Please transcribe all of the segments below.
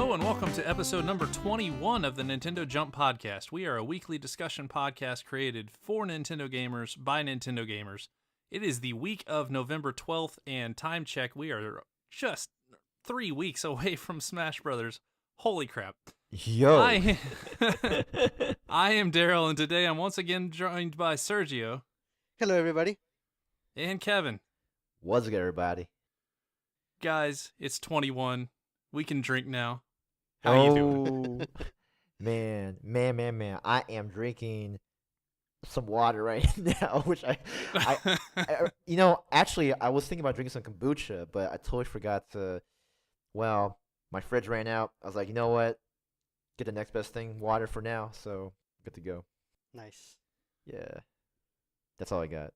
Hello and welcome to episode number 21 of the Nintendo Jump Podcast. We are a weekly discussion podcast created for Nintendo gamers by Nintendo gamers. It is the week of November 12th, and time check, we are just 3 weeks away from Smash Brothers. Holy crap. Yo. I am Daryl, and today I'm once again joined by Sergio. Hello, everybody. And Kevin. What's good, everybody? Guys, it's 21. We can drink now. How you doing? Man. I am drinking some water right now, which I actually, I was thinking about drinking some kombucha, but I totally forgot to, my fridge ran out. I was like, you know what? Get the next best thing, water for now, so good to go. Nice. Yeah. That's all I got.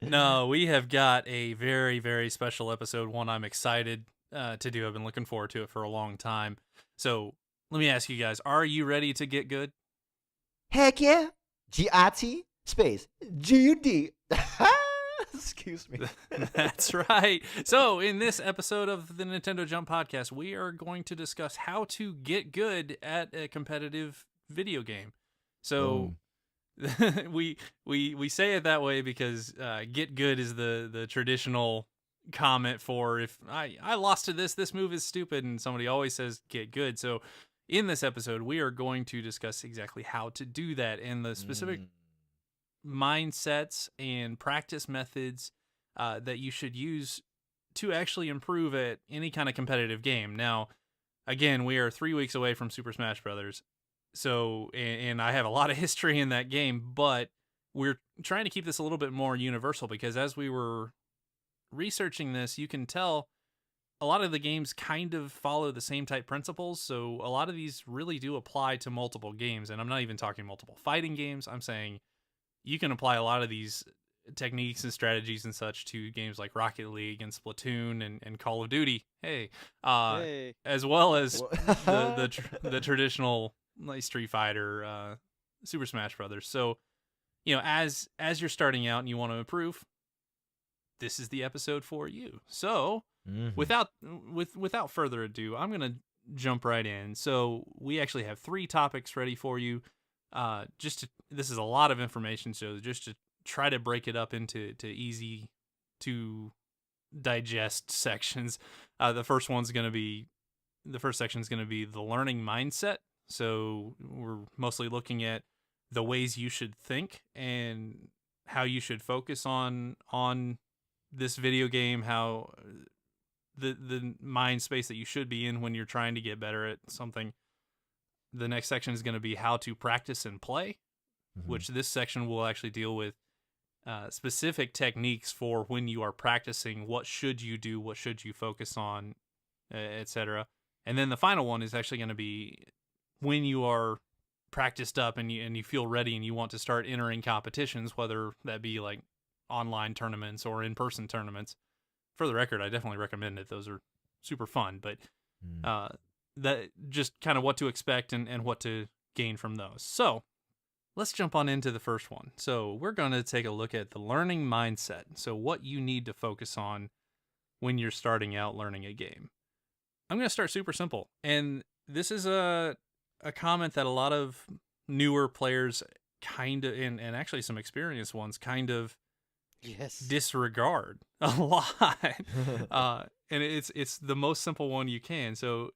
No, we have got a very, very special episode, one I'm excited to do. I've been looking forward to it for a long time. So let me ask you guys, are you ready to get good? Heck yeah. G-I-T space G-U-D. Excuse me. That's right. So in this episode of the Nintendo Jump Podcast, we are going to discuss how to get good at a competitive video game. So we say it that way because get good is the traditional comment for if I lost to this move is stupid, and somebody always says get good. So in this episode, we are going to discuss exactly how to do that and the specific mindsets and practice methods that you should use to actually improve at any kind of competitive game. Now, again, we are 3 weeks away from Super Smash Brothers. So, and I have a lot of history in that game, but we're trying to keep this a little bit more universal because as we were researching this, you can tell a lot of the games kind of follow the same type principles. So a lot of these really do apply to multiple games. And I'm not even talking multiple fighting games. I'm saying you can apply a lot of these techniques and strategies and such to games like Rocket League and Splatoon and Call of Duty. Hey. As well as the traditional like Street Fighter, Super Smash Brothers. So, as you're starting out and you want to improve, this is the episode for you. So, without further ado, I'm gonna jump right in. So, we actually have 3 topics ready for you. This is a lot of information, so just to try to break it up into easy to digest sections. The first section is gonna be the learning mindset. So we're mostly looking at the ways you should think and how you should focus on this video game, how the mind space that you should be in when you're trying to get better at something. The next section is going to be how to practice and play, which this section will actually deal with specific techniques for when you are practicing. What should you do? What should you focus on, etc. And then the final one is actually going to be when you are practiced up and you feel ready and you want to start entering competitions, whether that be like online tournaments or in-person tournaments. For the record, I definitely recommend it. Those are super fun, but that just kind of what to expect and what to gain from those. So let's jump on into the first one. So we're going to take a look at the learning mindset. So what you need to focus on when you're starting out learning a game. I'm going to start super simple. And this is a comment that a lot of newer players kind of, and actually some experienced ones kind of disregard a lot. And it's the most simple one you can. So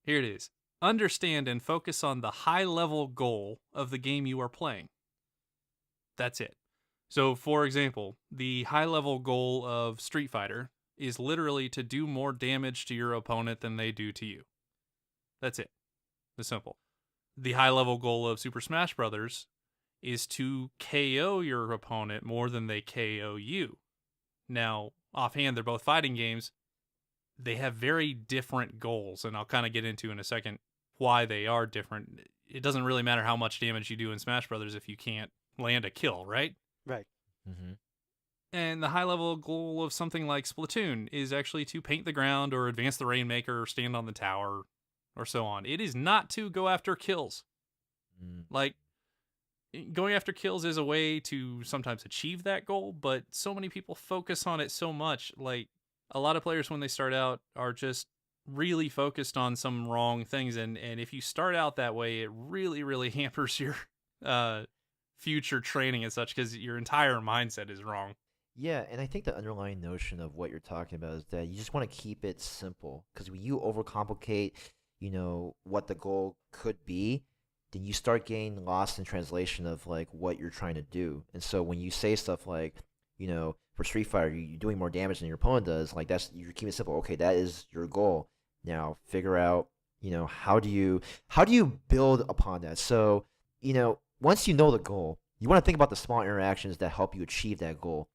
here it is. Understand and focus on the high level goal of the game you are playing. That's it. So for example, the high level goal of Street Fighter is literally to do more damage to your opponent than they do to you. That's it. It's simple. The high-level goal of Super Smash Brothers is to KO your opponent more than they KO you. Now, offhand, they're both fighting games. They have very different goals, and I'll kind of get into in a second why they are different. It doesn't really matter how much damage you do in Smash Brothers if you can't land a kill, right? Right. And the high-level goal of something like Splatoon is actually to paint the ground or advance the Rainmaker or stand on the tower or so on. It is not to go after kills. Like, going after kills is a way to sometimes achieve that goal, but so many people focus on it so much. Like, a lot of players when they start out are just really focused on some wrong things, and if you start out that way, it really hampers your future training and such, because your entire mindset is wrong. Yeah, and I think the underlying notion of what you're talking about is that you just want to keep it simple. Because when you overcomplicate, what the goal could be, then you start getting lost in translation of like what you're trying to do. And so when you say stuff like, for Street Fighter, you're doing more damage than your opponent does, like you're keeping it simple. Okay, that is your goal. Now figure out, how do you build upon that? So, once you know the goal, you want to think about the small interactions that help you achieve that goal.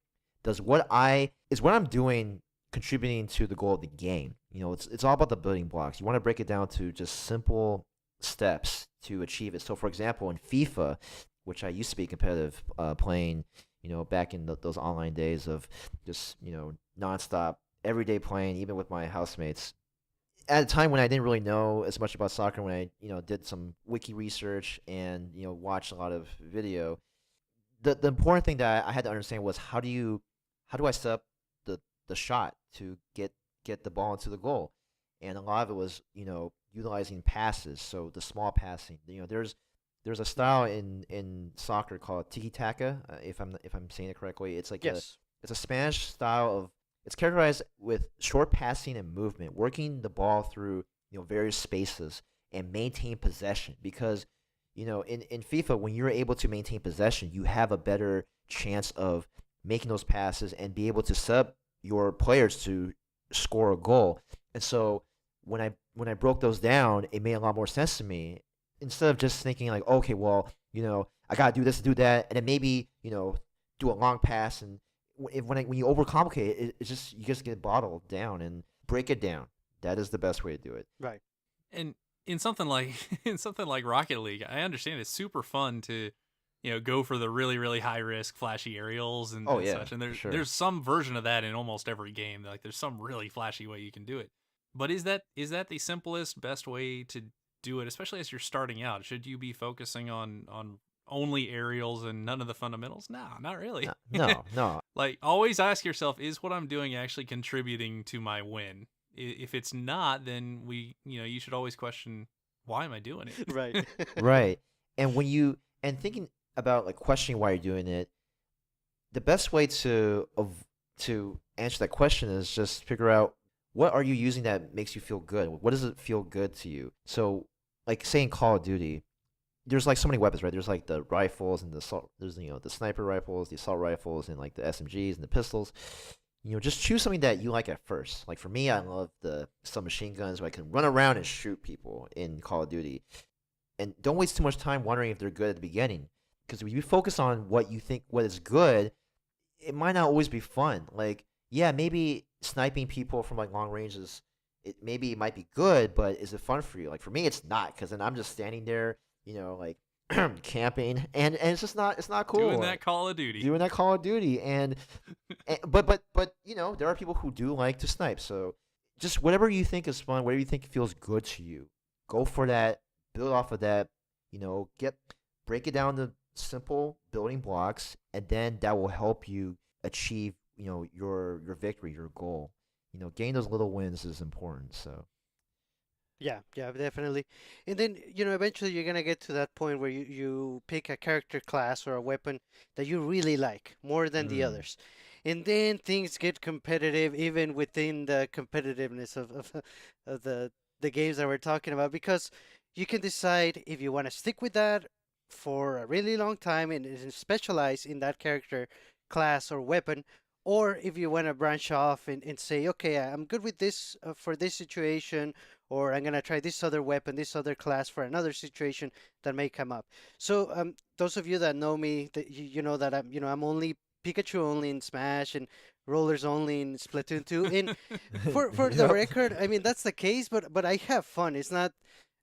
What I'm doing contributing to the goal of the game? It's all about the building blocks. You want to break it down to just simple steps to achieve it. So, for example, in FIFA, which I used to be competitive, playing, back in those online days of just nonstop, everyday playing, even with my housemates. At a time when I didn't really know as much about soccer, when I did some wiki research and watched a lot of video, the important thing that I had to understand was how do I set up the shot to get the ball into the goal, and a lot of it was utilizing passes. So the small passing, there's a style in soccer called tiki taka, if I'm saying it correctly. It's like Yes. it's a Spanish style of, it's characterized with short passing and movement, working the ball through various spaces and maintain possession. Because in FIFA, when you're able to maintain possession, you have a better chance of making those passes and be able to set up your players to score a goal. And so when I broke those down, it made a lot more sense to me. Instead of just thinking like, okay, well, I gotta do this to do that, and then maybe do a long pass, and when you overcomplicate it, you just get bottled down, and break it down. That is the best way to do it. Right. And in something like Rocket League, I understand it's super fun to go for the really high risk flashy aerials and, Oh and yeah, such. And for sure. there's some version of that in almost every game. Like there's some really flashy way you can do it. But is that the simplest, best way to do it, especially as you're starting out? Should you be focusing on only aerials and none of the fundamentals? No, not really. No. Like, always ask yourself, is what I'm doing actually contributing to my win? If it's not, then you should always question, why am I doing it? Right. Right. And thinking about like questioning why you're doing it, the best way to answer that question is just figure out, what are you using that makes you feel good? What does it feel good to you? So, like, say in Call of Duty, there's like so many weapons, right? There's like the rifles and there's the sniper rifles, the assault rifles, and like the SMGs and the pistols. Just choose something that you like at first. Like for me, I love the submachine guns where I can run around and shoot people in Call of Duty. And don't waste too much time wondering if they're good at the beginning, because if you focus on what you think what is good, it might not always be fun. Like, yeah, maybe sniping people from like long ranges, maybe it might be good, but is it fun for you? Like for me, it's not, because then I'm just standing there, like camping, and it's just not, it's not cool. Doing that Call of Duty. And but there are people who do like to snipe. So just whatever you think is fun, whatever you think feels good to you, go for that. Build off of that. Break it down to simple building blocks, and then that will help you achieve your victory, your goal. Getting those little wins is important. So Yeah, definitely. And then, eventually you're gonna get to that point where you pick a character class or a weapon that you really like more than the others. And then things get competitive even within the competitiveness of the games that we're talking about, because you can decide if you want to stick with that for a really long time and specialize in that character class or weapon, or if you want to branch off and say, okay, I'm good with this for this situation, or I'm going to try this other weapon, this other class for another situation that may come up. So those of you that know me, that you know that I'm only Pikachu only in Smash and rollers only in Splatoon 2. And for the Yep. record, I mean, that's the case, but I have fun. It's not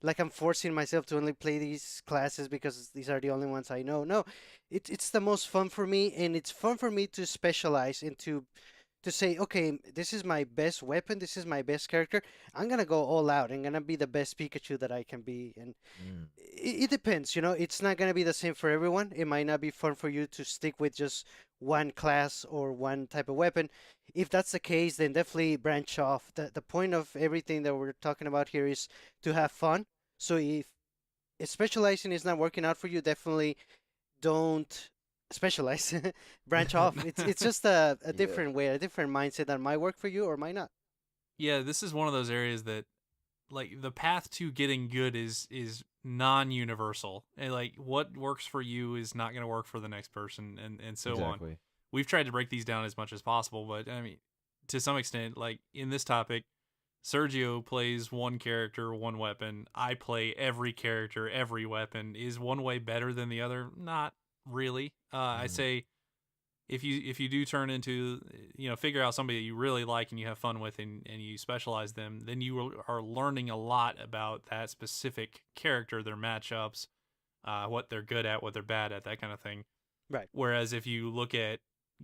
like I'm forcing myself to only play these classes because these are the only ones I know. No, it's the most fun for me, and it's fun for me to specialize and to to say, okay, this is my best weapon, this is my best character. I'm gonna go all out. I'm gonna be the best Pikachu that I can be, and Mm. it depends. It's not gonna be the same for everyone. It might not be fun for you to stick with just one class or one type of weapon. If that's the case, then definitely branch off. The point of everything that we're talking about here is to have fun. So if specializing is not working out for you, definitely don't specialize. Branch off. It's just a Yeah. different way, a different mindset that might work for you or might not. Yeah, this is one of those areas that like the path to getting good is non-universal. And like what works for you is not going to work for the next person and so on. Exactly. We've tried to break these down as much as possible, but I mean to some extent like in this topic Sergio plays one character, one weapon. I play every character, every weapon. Is one way better than the other? Not really. I Mm. say if you do turn into figure out somebody that you really like and you have fun with and you specialize them, then you are learning a lot about that specific character, their matchups, what they're good at, what they're bad at, that kind of thing. Right. Whereas if you look at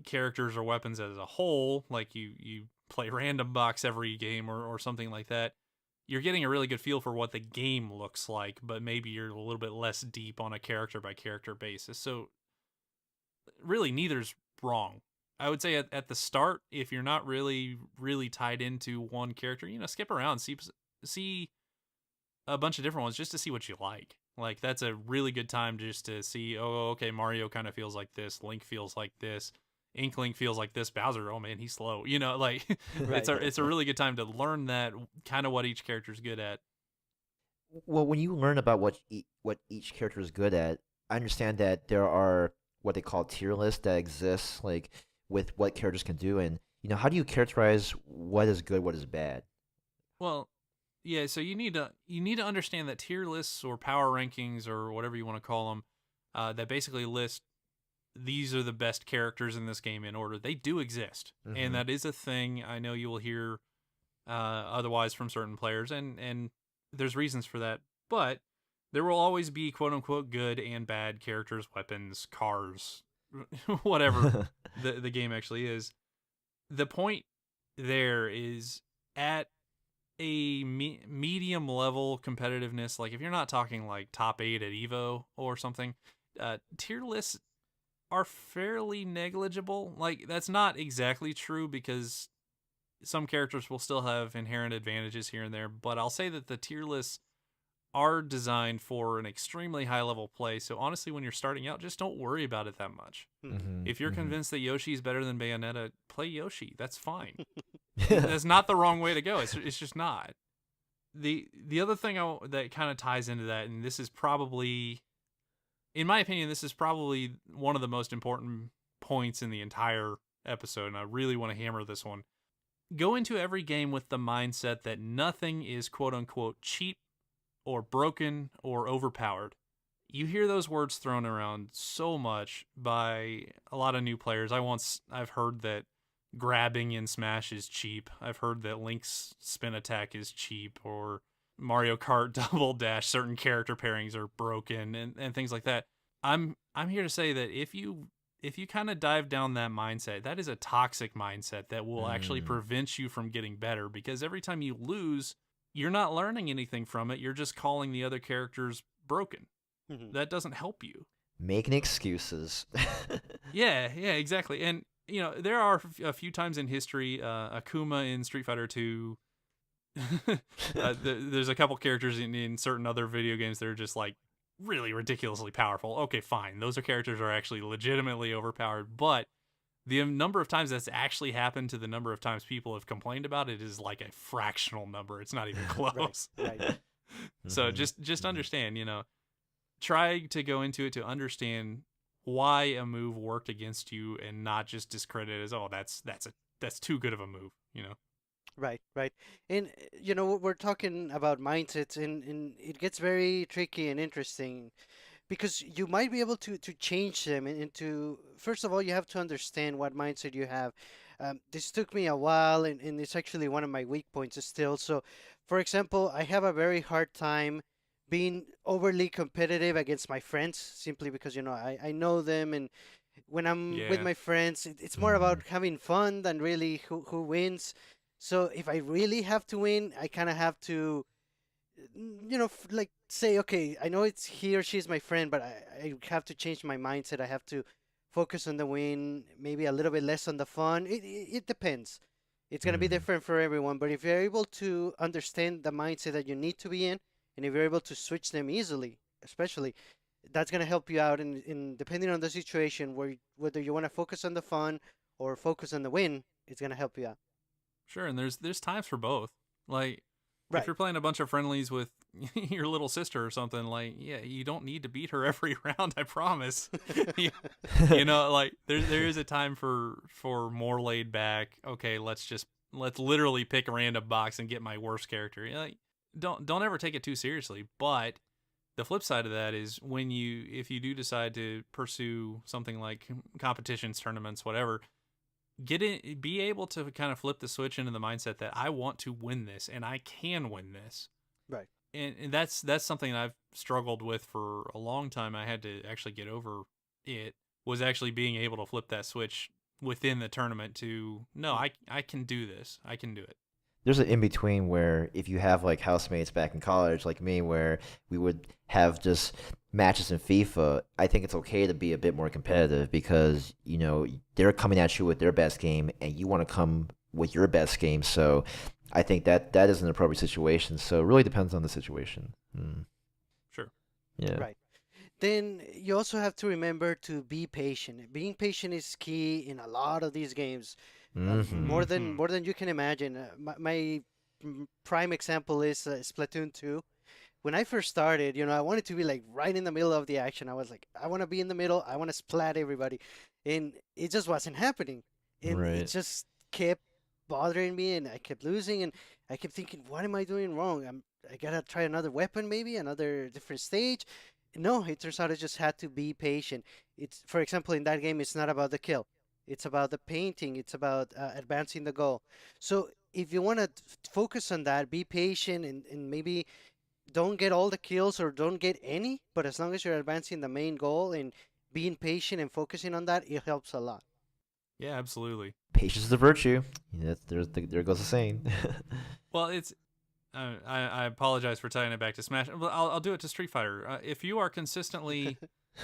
characters or weapons as a whole, like you play random box every game or something like that, you're getting a really good feel for what the game looks like, but maybe you're a little bit less deep on a character by character basis. So really neither's wrong. I would say at the start, if you're not really tied into one character, skip around, see a bunch of different ones just to see what you like. Like that's a really good time just to see, oh, okay, Mario kind of feels like this, Link feels like this, Inkling feels like this, Bowser, oh man, he's slow. Like it's Right. a really good time to learn that kind of what each character's good at. Well, when you learn about what each character is good at, I understand that there are what they call tier lists that exists, like with what characters can do, and how do you characterize what is good, what is bad? Well, yeah, so you need to understand that tier lists or power rankings or whatever you want to call them, that basically list these are the best characters in this game in order. They do exist, and Mm-hmm. that is a thing. I know you will hear otherwise from certain players, and there's reasons for that. But there will always be quote unquote good and bad characters, weapons, cars, whatever the game actually is. The point there is at a medium level competitiveness. Like if you're not talking like top 8 at Evo or something, tier lists are fairly negligible. Like that's not exactly true because some characters will still have inherent advantages here and there, but I'll say that the tier lists are designed for an extremely high level play. So honestly, when you're starting out, just don't worry about it that much. Mhm. Mm-hmm. If you're Mm-hmm. convinced that Yoshi is better than Bayonetta, play Yoshi. That's fine. That's not the wrong way to go. It's just not. The other thing that kind of ties into that, and this is probably, in my opinion, this is probably one of the most important points in the entire episode, and I really want to hammer this one. Go into every game with the mindset that nothing is quote unquote cheap or broken or overpowered. You hear those words thrown around so much by a lot of new players. I've heard that grabbing in Smash is cheap. I've heard that Link's spin attack is cheap, or Mario Kart Double Dash certain character pairings are broken and things like that. I'm here to say that if you kind of dive down that mindset, that is a toxic mindset that will actually Mm. prevent you from getting better, because every time you lose, you're not learning anything from it. You're just calling the other characters broken. Mhm. That doesn't help you. Making excuses. Yeah, exactly. And there are a few times in history, Akuma in Street Fighter 2. There's a couple characters in certain other video games that are just like really ridiculously powerful. Okay, fine. Those are characters are actually legitimately overpowered, but the number of times that's actually happened to the number of times people have complained about it is like a fractional number. It's not even Right. close. Right. So Mm-hmm. just Mm-hmm. understand, try to go into it to understand why a move worked against you and not just discredit it as, oh, that's too good of a move. Right. Right. And we're talking about mindsets, and it gets very tricky and interesting because you might be able to change them into. First of all, you have to understand what mindset you have. This took me a while, and it's actually one of my weak points still. So, for example, I have a very hard time being overly competitive against my friends simply because I know them, and When I'm with Yeah. my friends, it's more about having fun than really who wins. So if I really have to win, I kind of have to, like say, okay, I know it's he or she's my friend, but I have to change my mindset. I have to focus on the win, maybe a little bit less on the fun. It depends. It's going to be Mm. different for everyone, but if you're able to understand the mindset that you need to be in, and if you're able to switch them easily, especially, that's going to help you out in depending on the situation, whether you want to focus on the fun or focus on the win, it's going to help you out. Sure, and there's times for both. Like if Right. you're playing a bunch of friendlies with your little sister or something, like yeah, you don't need to beat her every round. I promise. Like there is a time for more laid back. Okay, let's literally pick a random box and get my worst character. Like, don't ever take it too seriously. But the flip side of that is if you do decide to pursue something like competitions, tournaments, whatever, be able to kind of flip the switch into the mindset that I want to win this and I can win this. Right. And that's something I've struggled with for a long time. I had to actually get over it, was actually being able to flip that switch within the tournament to no, I can do this. I can do it. There's an in between where if you have like housemates back in college, like me, where we would have just matches in FIFA, I think it's okay to be a bit more competitive because they're coming at you with their best game and you want to come with your best game. So I think that is an appropriate situation. So it really depends on the situation. Sure. Yeah. Right. Then you also have to remember to be patient. Being patient is key in a lot of these games, Mm-hmm. more than you can imagine. My prime example is Splatoon 2. When I first started, I wanted to be like right in the middle of the action. I was like, I want to be in the middle. I want to splat everybody, and it just wasn't happening. And it Right. just kept bothering me, and I kept losing, and I kept thinking, what am I doing wrong? I gotta try another weapon, maybe another different stage. No, it turns out I just had to be patient. It's, for example, in that game, it's not about the kill. It's about the painting. It's about advancing the goal. So if you want to focus on that, be patient and maybe don't get all the kills or don't get any, but as long as you're advancing the main goal and being patient and focusing on that, it helps a lot. Yeah, absolutely. Patience is a virtue. There goes the saying. Well, it's I apologize for tying it back to Smash. But I'll do it to Street Fighter. If you are consistently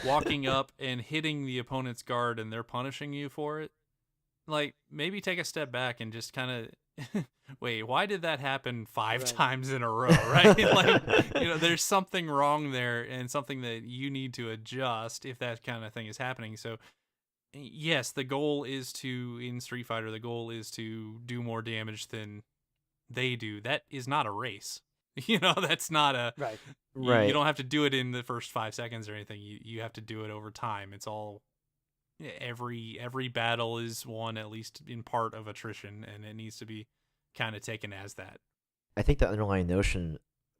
walking up and hitting the opponent's guard and they're punishing you for it, like maybe take a step back and just kind of wait, why did that happen five Right. times in a row, right? Like, there's something wrong there and something that you need to adjust if that kind of thing is happening. So yes, the goal is in Street Fighter, the goal is to do more damage than they do. That is not a race. That's not a Right. you Right. don't have to do it in the first 5 seconds or anything. You have to do it over time. It's all every battle is won at least in part of attrition, and it needs to be kind of taken as that. I think the underlying notion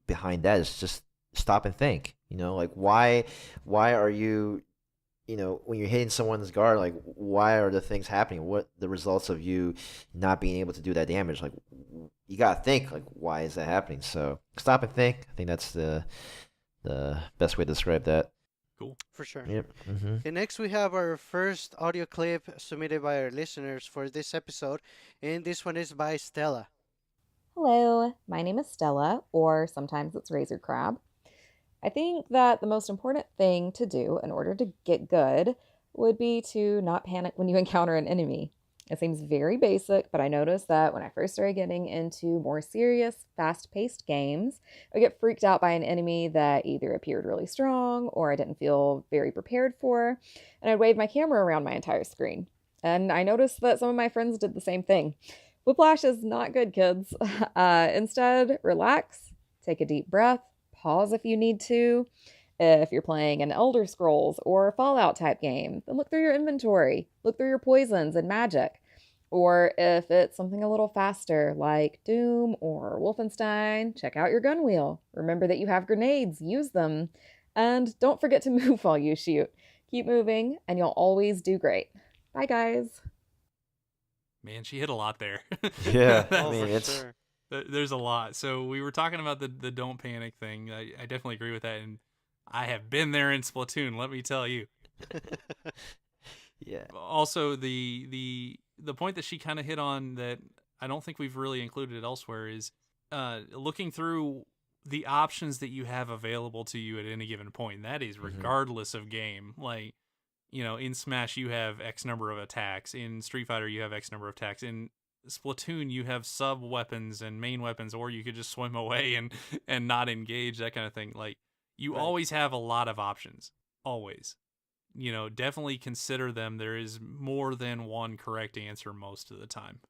behind that is just stop and think. Like why are you, when you're hitting someone's guard, like why are the things happening? What the results of you not being able to do that damage? Like you gotta think, like why is that happening? So stop and think. I think that's the best way to describe that. Cool. For sure. Yep. Mm-hmm. And next we have our first audio clip submitted by our listeners for this episode, and this one is by Stella. Hello, my name is Stella, or sometimes it's Razor Crab. I think that the most important thing to do in order to get good would be to not panic when you encounter an enemy. It seems very basic, but I noticed that when I first started getting into more serious, fast-paced games, I get freaked out by an enemy that either appeared really strong or I didn't feel very prepared for, and I'd wave my camera around my entire screen. And I noticed that some of my friends did the same thing. Whiplash is not good, kids. Instead, relax, take a deep breath, pause if you need to. If you're playing an Elder Scrolls or Fallout type game, then look through your inventory, look through your poisons and magic. Or if it's something a little faster like Doom or Wolfenstein, check out your gun wheel. Remember that you have grenades, use them. And don't forget to move while you shoot. Keep moving and you'll always do great. Bye, guys. Man, she hit a lot there. Yeah. Oh, I mean, for it's sure. There's a lot. So we were talking about the don't panic thing. I definitely agree with that, and I have been there in Splatoon. Let me tell you. Yeah. Also, the point that she kind of hit on that I don't think we've really included elsewhere is looking through the options that you have available to you at any given point. That is regardless of game. Like, in Smash you have X number of attacks. In Street Fighter you have X number of attacks. In Splatoon you have sub weapons and main weapons, or you could just swim away and not engage, that kind of thing. Like, you Right. always have a lot of options. Always. Definitely consider them. There is more than one correct answer most of the time.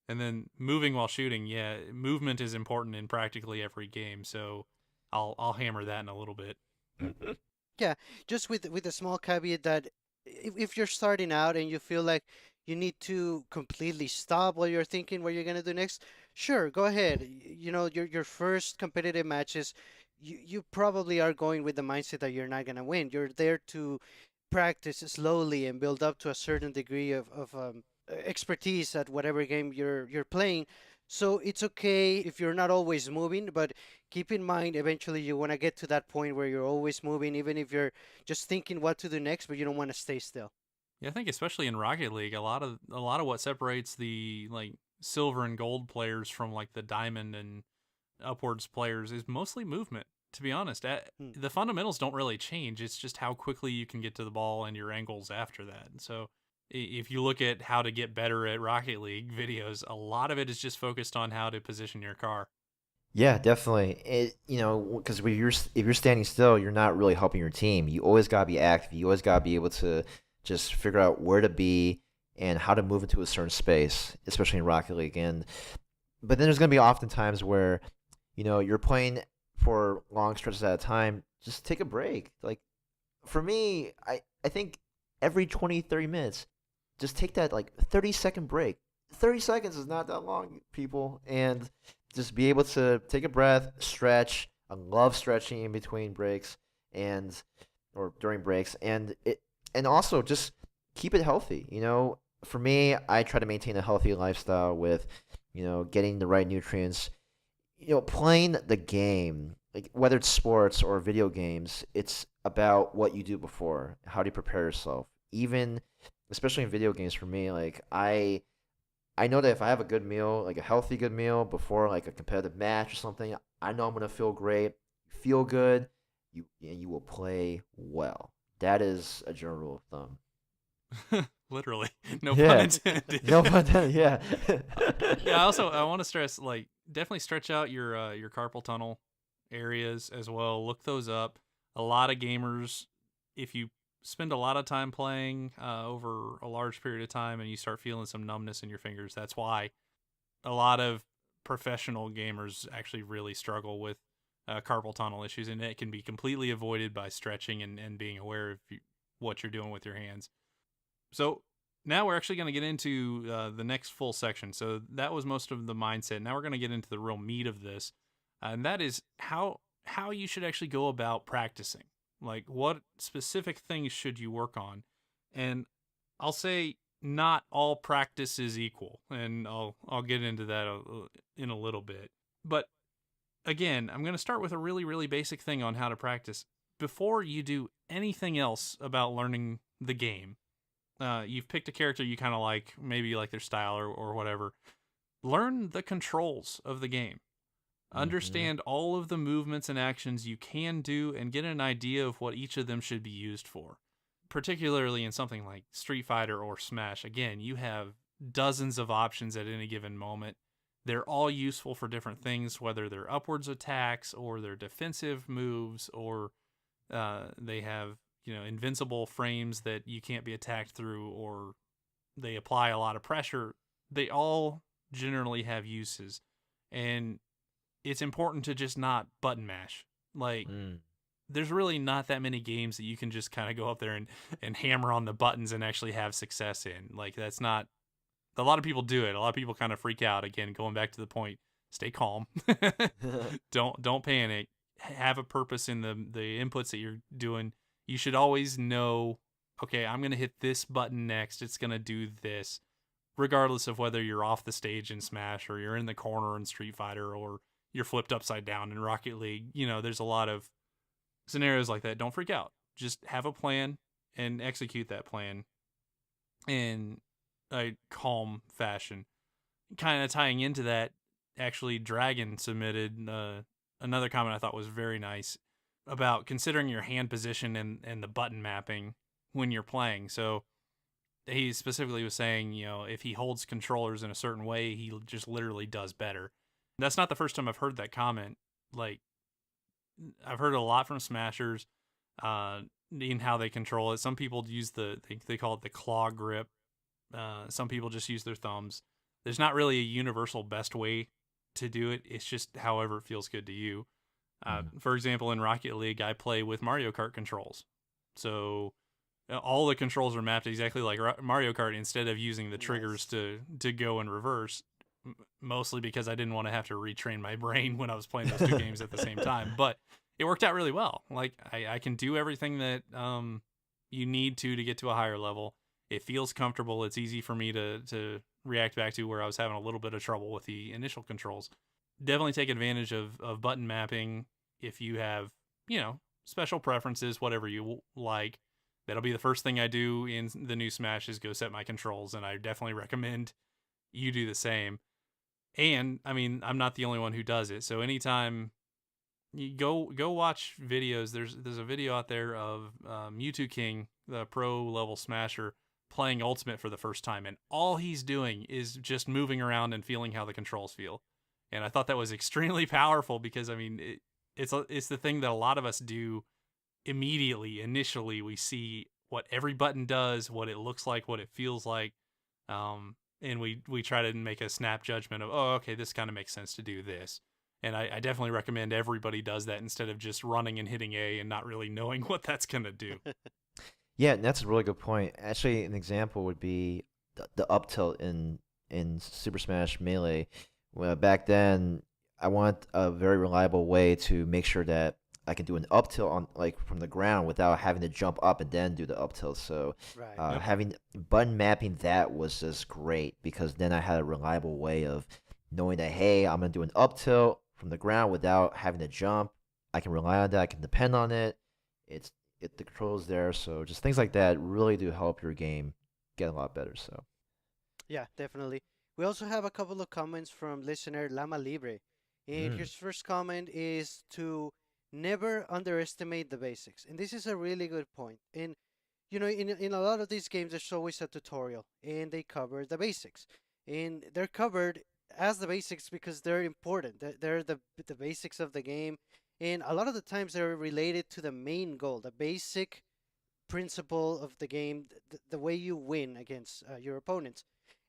And then moving while shooting, yeah, movement is important in practically every game, so I'll hammer that in a little bit. Yeah, just with a small caveat that if you're starting out and you feel like you need to completely stop while you're thinking what you're gonna do next, sure, go ahead. Your first competitive matches, you probably are going with the mindset that you're not gonna win. You're there to practice slowly and build up to a certain degree of expertise at whatever game you're playing. So it's okay if you're not always moving, but keep in mind eventually you want to get to that point where you're always moving, even if you're just thinking what to do next, but you don't want to stay still. Yeah, I think especially in Rocket League, a lot of what separates the like silver and gold players from like the diamond and upwards players is mostly movement. To be honest, Hmm. the fundamentals don't really change. It's just how quickly you can get to the ball and your angles after that. So if you look at how to get better at Rocket League videos, a lot of it is just focused on how to position your car. Yeah, definitely. Because if you're standing still, you're not really helping your team. You always gotta be active. You always gotta be able to just figure out where to be and how to move into a certain space, especially in Rocket League. But then there's gonna be often times where, you're playing for long stretches at a time. Just take a break. Like for me, I think every 20, 30 minutes, just take that like 30-second break. 30 seconds is not that long, people. And just be able to take a breath, stretch. I love stretching in between breaks and or during breaks, and also just keep it healthy. For me, I try to maintain a healthy lifestyle with, getting the right nutrients. Playing the game, like whether it's sports or video games, it's about what you do before. How do you prepare yourself? Even, especially in video games, for me, like I know that if I have a good meal, like a healthy good meal before like a competitive match or something, I know I'm gonna feel great, feel good. You will play well. That is a general rule of thumb. Literally, no pun Yeah, intended. no pun intended. Yeah. Yeah. Also, I want to stress, like, definitely stretch out your carpal tunnel areas as well. Look those up. A lot of gamers, if you spend a lot of time playing over a large period of time and you start feeling some numbness in your fingers, that's why a lot of professional gamers actually really struggle with carpal tunnel issues, and it can be completely avoided by stretching and being aware of what you're doing with your hands. So now we're actually going to get into the next full section. So that was most of the mindset. Now we're going to get into the real meat of this, and that is how you should actually go about practicing. Like, what specific things should you work on? And I'll say not all practice is equal, and I'll get into that in a little bit. But again, I'm going to start with a really, really basic thing on how to practice. Before you do anything else about learning the game, you've picked a character you kind of like, maybe you like their style or whatever. Learn the controls of the game. Hmm. Understand all of the movements and actions you can do and get an idea of what each of them should be used for. Particularly in something like Street Fighter or Smash, again, you have dozens of options at any given moment. They're all useful for different things, whether they're upwards attacks or they're defensive moves, or they have invincible frames that you can't be attacked through, or they apply a lot of pressure. They all generally have uses, and it's important to just not button mash. Like, Mm. there's really not that many games that you can just kind of go up there and hammer on the buttons and actually have success in. Like, that's not, a lot of people do it. A lot of people kind of freak out. Again, going back to the point, stay calm. Don't panic. Have a purpose in the inputs that you're doing. You should always know, okay, I'm going to hit this button next. It's going to do this, regardless of whether you're off the stage in Smash or you're in the corner in Street Fighter or you're flipped upside down in Rocket League. There's a lot of scenarios like that. Don't freak out. Just have a plan and execute that plan. in a calm fashion. Kind of tying into that, actually, Dragon submitted another comment I thought was very nice about considering your hand position and the button mapping when you're playing. So he specifically was saying, if he holds controllers in a certain way, he just literally does better. That's not the first time I've heard that comment. Like, I've heard it a lot from smashers in how they control it. Some people use they call it the claw grip. Some people just use their thumbs. There's not really a universal best way to do it. It's just however it feels good to you. For example, in Rocket League, I play with Mario Kart controls. So all the controls are mapped exactly like Mario Kart instead of using the triggers to go in reverse, mostly because I didn't want to have to retrain my brain when I was playing those two games at the same time. But it worked out really well. Like, I can do everything that you need to get to a higher level. It feels comfortable. It's easy for me to react back to where I was having a little bit of trouble with the initial controls. Definitely take advantage of button mapping if you have, special preferences, whatever you like. That'll be the first thing I do in the new Smash is go set my controls, and I definitely recommend you do the same. And, I mean, I'm not the only one who does it. So anytime you go watch videos, there's a video out there of Mewtwo King, the pro level smasher, playing Ultimate for the first time, and all he's doing is just moving around and feeling how the controls feel. And I thought that was extremely powerful because, I mean, it's the thing that a lot of us do immediately. Initially, we see what every button does, what it looks like, what it feels like, and we try to make a snap judgment of, oh, okay, this kind of makes sense to do this. And I definitely recommend everybody does that instead of just running and hitting A and not really knowing what that's going to do. Yeah, and that's a really good point. Actually, an example would be the up tilt in Super Smash Melee. Well, back then, I want a very reliable way to make sure that I can do an up tilt on from the ground without having to jump up and then do the up tilt. So having button mapping that was just great because then I had a reliable way of knowing that, hey, I'm going to do an up tilt from the ground without having to jump. I can rely on that. I can depend on it. The control's there. So just things like that really do help your game get a lot better. So yeah, definitely. We also have a couple of comments from listener Lama Libre. And his first comment is to never underestimate the basics. And this is a really good point. And, in a lot of these games, there's always a tutorial, and they cover the basics. And they're covered as the basics because they're important. They're the basics of the game. And a lot of the times they're related to the main goal, the basic principle of the game, the way you win against your opponents.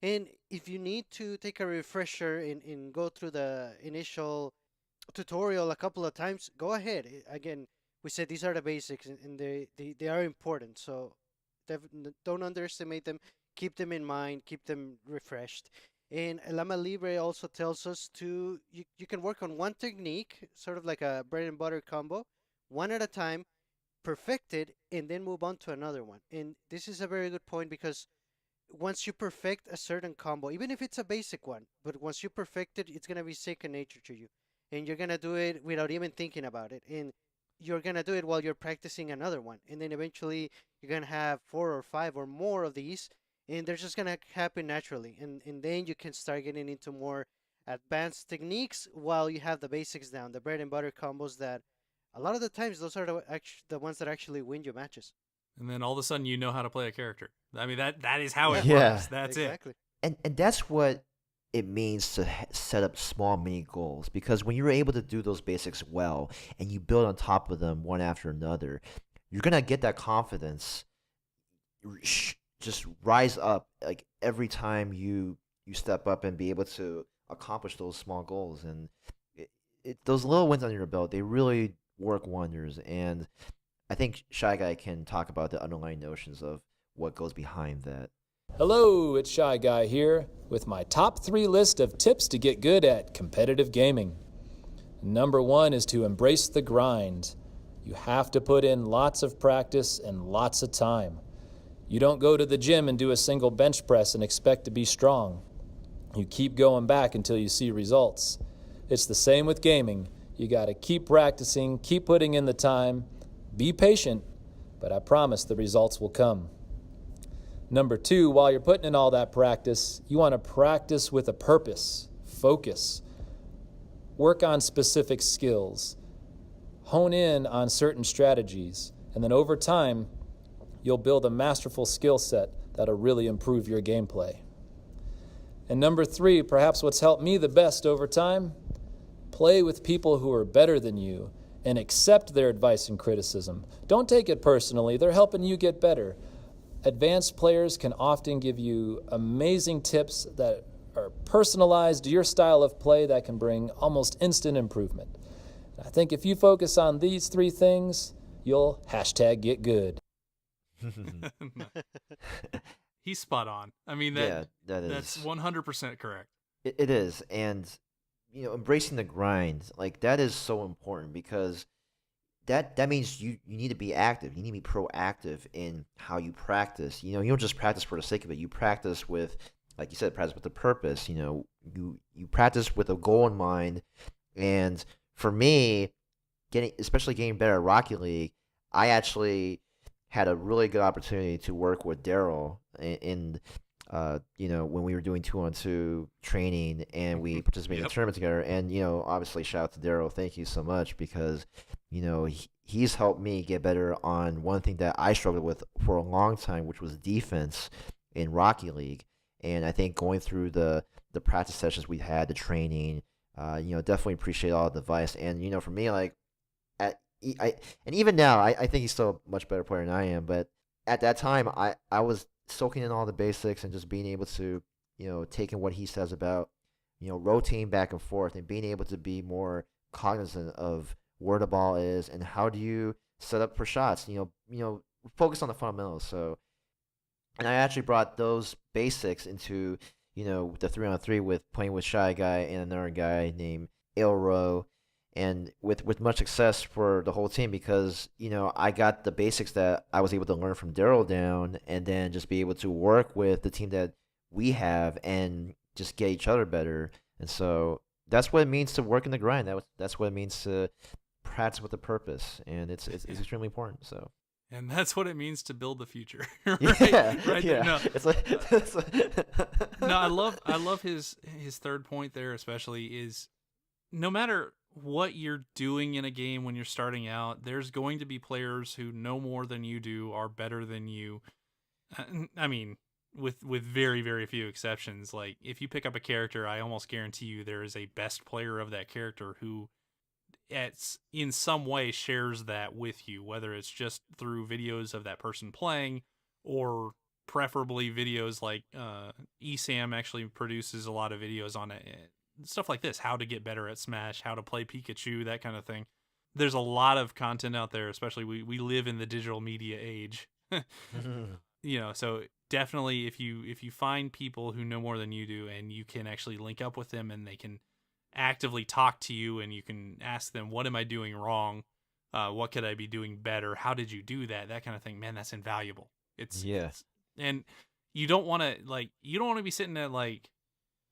And if you need to take a refresher and go through the initial tutorial a couple of times, go ahead. Again, we said these are the basics and they are important. So don't underestimate them. Keep them in mind. Keep them refreshed. And Lama Libre also tells us you can work on one technique, sort of like a bread and butter combo, one at a time, perfect it, and then move on to another one. And this is a very good point because once you perfect a certain combo, even if it's a basic one, but once you perfect it, it's going to be second nature to you. And you're going to do it without even thinking about it. And you're going to do it while you're practicing another one. And then eventually you're going to have 4 or 5 or more of these. And they're just going to happen naturally. And then you can start getting into more advanced techniques while you have the basics down, the bread and butter combos that a lot of the times those are the ones that actually win you matches. And then all of a sudden you know how to play a character. I mean, that is how it Yeah. works. That's exactly. And that's what it means to set up small mini goals, because when you're able to do those basics well and you build on top of them one after another, you're going to get that confidence just rise up like every time you step up and be able to accomplish those small goals. And those little wins under your belt, they really work wonders. And I think Shy Guy can talk about the underlying notions of what goes behind that. Hello, it's Shy Guy here with my top 3 list of tips to get good at competitive gaming. Number 1 is to embrace the grind. You have to put in lots of practice and lots of time. You don't go to the gym and do a single bench press and expect to be strong. You keep going back until you see results. It's the same with gaming. You got to keep practicing, keep putting in the time, be patient, but I promise the results will come. Number 2, while you're putting in all that practice, you want to practice with a purpose, focus, work on specific skills, hone in on certain strategies, and then over time, you'll build a masterful skill set that'll really improve your gameplay. And number 3, perhaps what's helped me the best over time, play with people who are better than you and accept their advice and criticism. Don't take it personally. They're helping you get better. Advanced players can often give you amazing tips that are personalized to your style of play that can bring almost instant improvement. I think if you focus on these 3 things, you'll #get good. He's spot on. I mean, that's 100% correct. It is, and embracing the grind, like that is so important because that means you need to be active. You need to be proactive in how you practice. You don't just practice for the sake of it. You practice with, like you said, practice with a purpose. You practice with a goal in mind. And for me, especially getting better at Rocket League, I actually had a really good opportunity to work with Daryl in when we were doing 2-on-2 training and we participated in the tournament together. And obviously shout out to Daryl. Thank you so much because he's helped me get better on one thing that I struggled with for a long time, which was defense in Rocket League. And I think going through the practice sessions we had, the training, definitely appreciate all the advice. And for me, like and even now, I think he's still a much better player than I am. But at that time, I was soaking in all the basics and just being able to, take in what he says about, rotating back and forth and being able to be more cognizant of where the ball is and how do you set up for shots, focus on the fundamentals. So, and I actually brought those basics into, the 3-on-3 with playing with Shy Guy and another guy named Elro, and with much success for the whole team because, I got the basics that I was able to learn from Daryl down and then just be able to work with the team that we have and just get each other better. And so that's what it means to work in the grind. That's what it means to practice with a purpose, and it's extremely important. So. And that's what it means to build the future. Right? Yeah. No. It's like No, I love his third point there especially is no matter what you're doing in a game when you're starting out, there's going to be players who know more than you do, are better than you. I mean, with very, very few exceptions. Like, if you pick up a character, I almost guarantee you there is a best player of that character who in some way shares that with you, whether it's just through videos of that person playing or preferably videos like ESAM actually produces a lot of videos on it. Stuff like this, how to get better at Smash, how to play Pikachu, that kind of thing. There's a lot of content out there, especially we live in the digital media age. So definitely if you find people who know more than you do and you can actually link up with them and they can actively talk to you and you can ask them, what am I doing wrong? What could I be doing better? How did you do that? That kind of thing. Man, that's invaluable. And you don't want to be sitting at like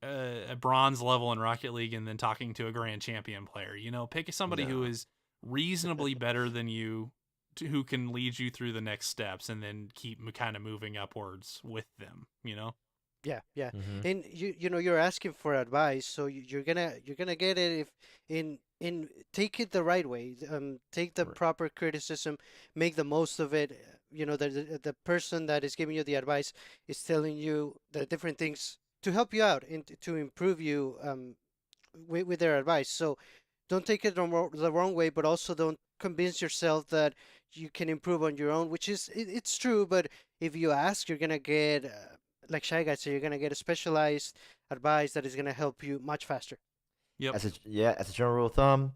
a bronze level in Rocket League and then talking to a grand champion player. Pick somebody who is reasonably better than you, who can lead you through the next steps, and then keep kind of moving upwards with them. Yeah. Mm-hmm. And you're asking for advice, so you're gonna get it if in take it the right way. Take the proper criticism, make the most of it. The person that is giving you the advice is telling you the different things to help you out and to improve you with their advice. So don't take it the wrong way, but also don't convince yourself that you can improve on your own, which is it's true. But if you ask, you're gonna get like Shy Guy said, you're gonna get a specialized advice that is gonna help you much faster. Yep. As a general rule of thumb,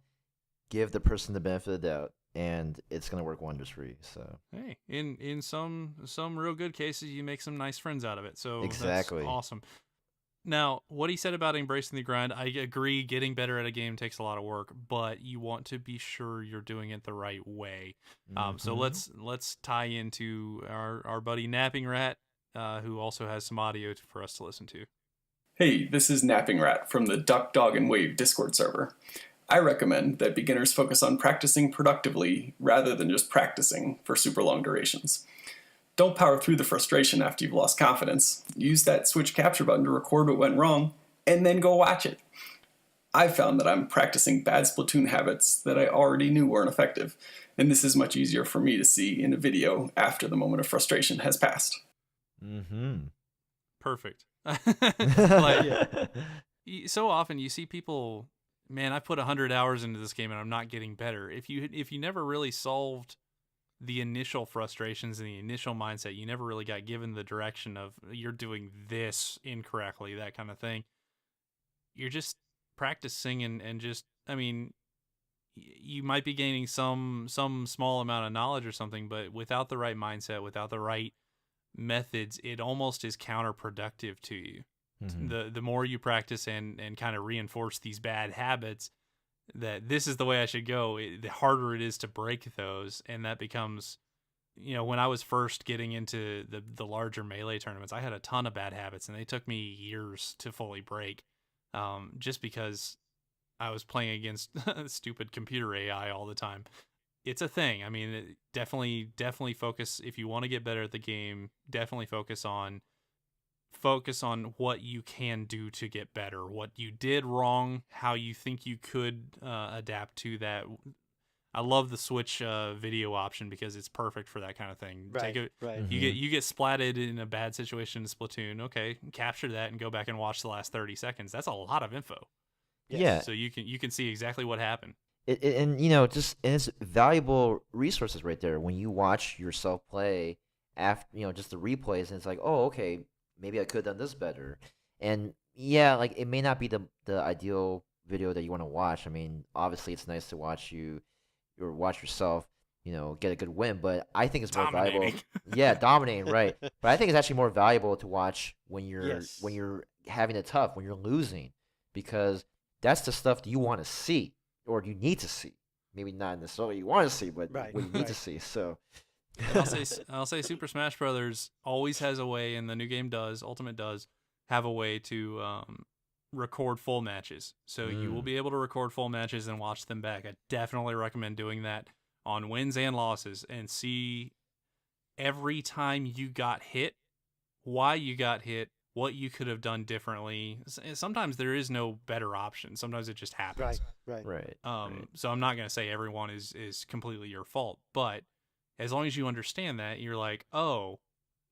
give the person the benefit of the doubt, and it's gonna work wonders for you. So hey, in some real good cases, you make some nice friends out of it. So exactly, that's awesome. Now, what he said about embracing the grind, I agree. Getting better at a game takes a lot of work, but you want to be sure you're doing it the right way. So let's tie into our buddy Napping Rat, who also has some audio for us to listen to. Hey, this is Napping Rat from the Duck, Dog, and Wave Discord server. I recommend that beginners focus on practicing productively rather than just practicing for super long durations. Don't power through the frustration after you've lost confidence. Use that switch capture button to record what went wrong, and then go watch it. I've found that I'm practicing bad Splatoon habits that I already knew weren't effective, and this is much easier for me to see in a video after the moment of frustration has passed. Mm-hmm. Perfect. Like, so often you see people, man, I put 100 hours into this game and I'm not getting better. If you never really solved the initial frustrations and the initial mindset, you never really got given the direction of you're doing this incorrectly, that kind of thing. You're just practicing and just, I mean, you might be gaining some small amount of knowledge or something, but without the right mindset, without the right methods, it almost is counterproductive to you. Mm-hmm. The more you practice and kind of reinforce these bad habits, that this is the way I should go, the harder it is to break those. And that becomes, when I was first getting into the larger Melee tournaments, I had a ton of bad habits and they took me years to fully break, just because I was playing against stupid computer AI all the time. It's a thing. I mean, definitely focus, if you want to get better at the game, definitely focus on what you can do to get better, what you did wrong, how you think you could adapt to that. I love the Switch video option because it's perfect for that kind of thing. Right, right. Mm-hmm. You get splatted in a bad situation in Splatoon. Okay, capture that and go back and watch the last 30 seconds. That's a lot of info. Yes. Yeah. So you can see exactly what happened. And it's valuable resources right there when you watch yourself play after just the replays, and it's like, oh, okay, maybe I could have done this better. And yeah, like it may not be the ideal video that you want to watch. I mean, obviously it's nice to watch yourself, get a good win, but I think it's more valuable. Dominating. Yeah, dominating, right. But I think it's actually more valuable to watch when Yes. you're having it tough, when you're losing, because that's the stuff that you want to see or you need to see. Maybe not necessarily you want to see, but Right, what you need right. to see. So And I'll say Super Smash Brothers always has a way, and the new game Ultimate does have a way to record full matches. So you will be able to record full matches and watch them back. I definitely recommend doing that on wins and losses and see every time you got hit, why you got hit, what you could have done differently. Sometimes there is no better option. Sometimes it just happens. Right. right. So I'm not going to say everyone is completely your fault, but as long as you understand that, you're like, oh,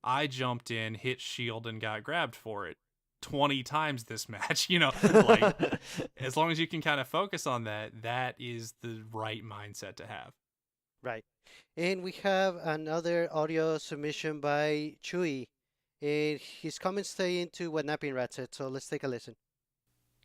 I jumped in, hit shield, and got grabbed for it 20 times this match. Like, as long as you can kind of focus on that, that is the right mindset to have. Right. And we have another audio submission by Chewy. And his comments stay into what Napping Rat said, so let's take a listen.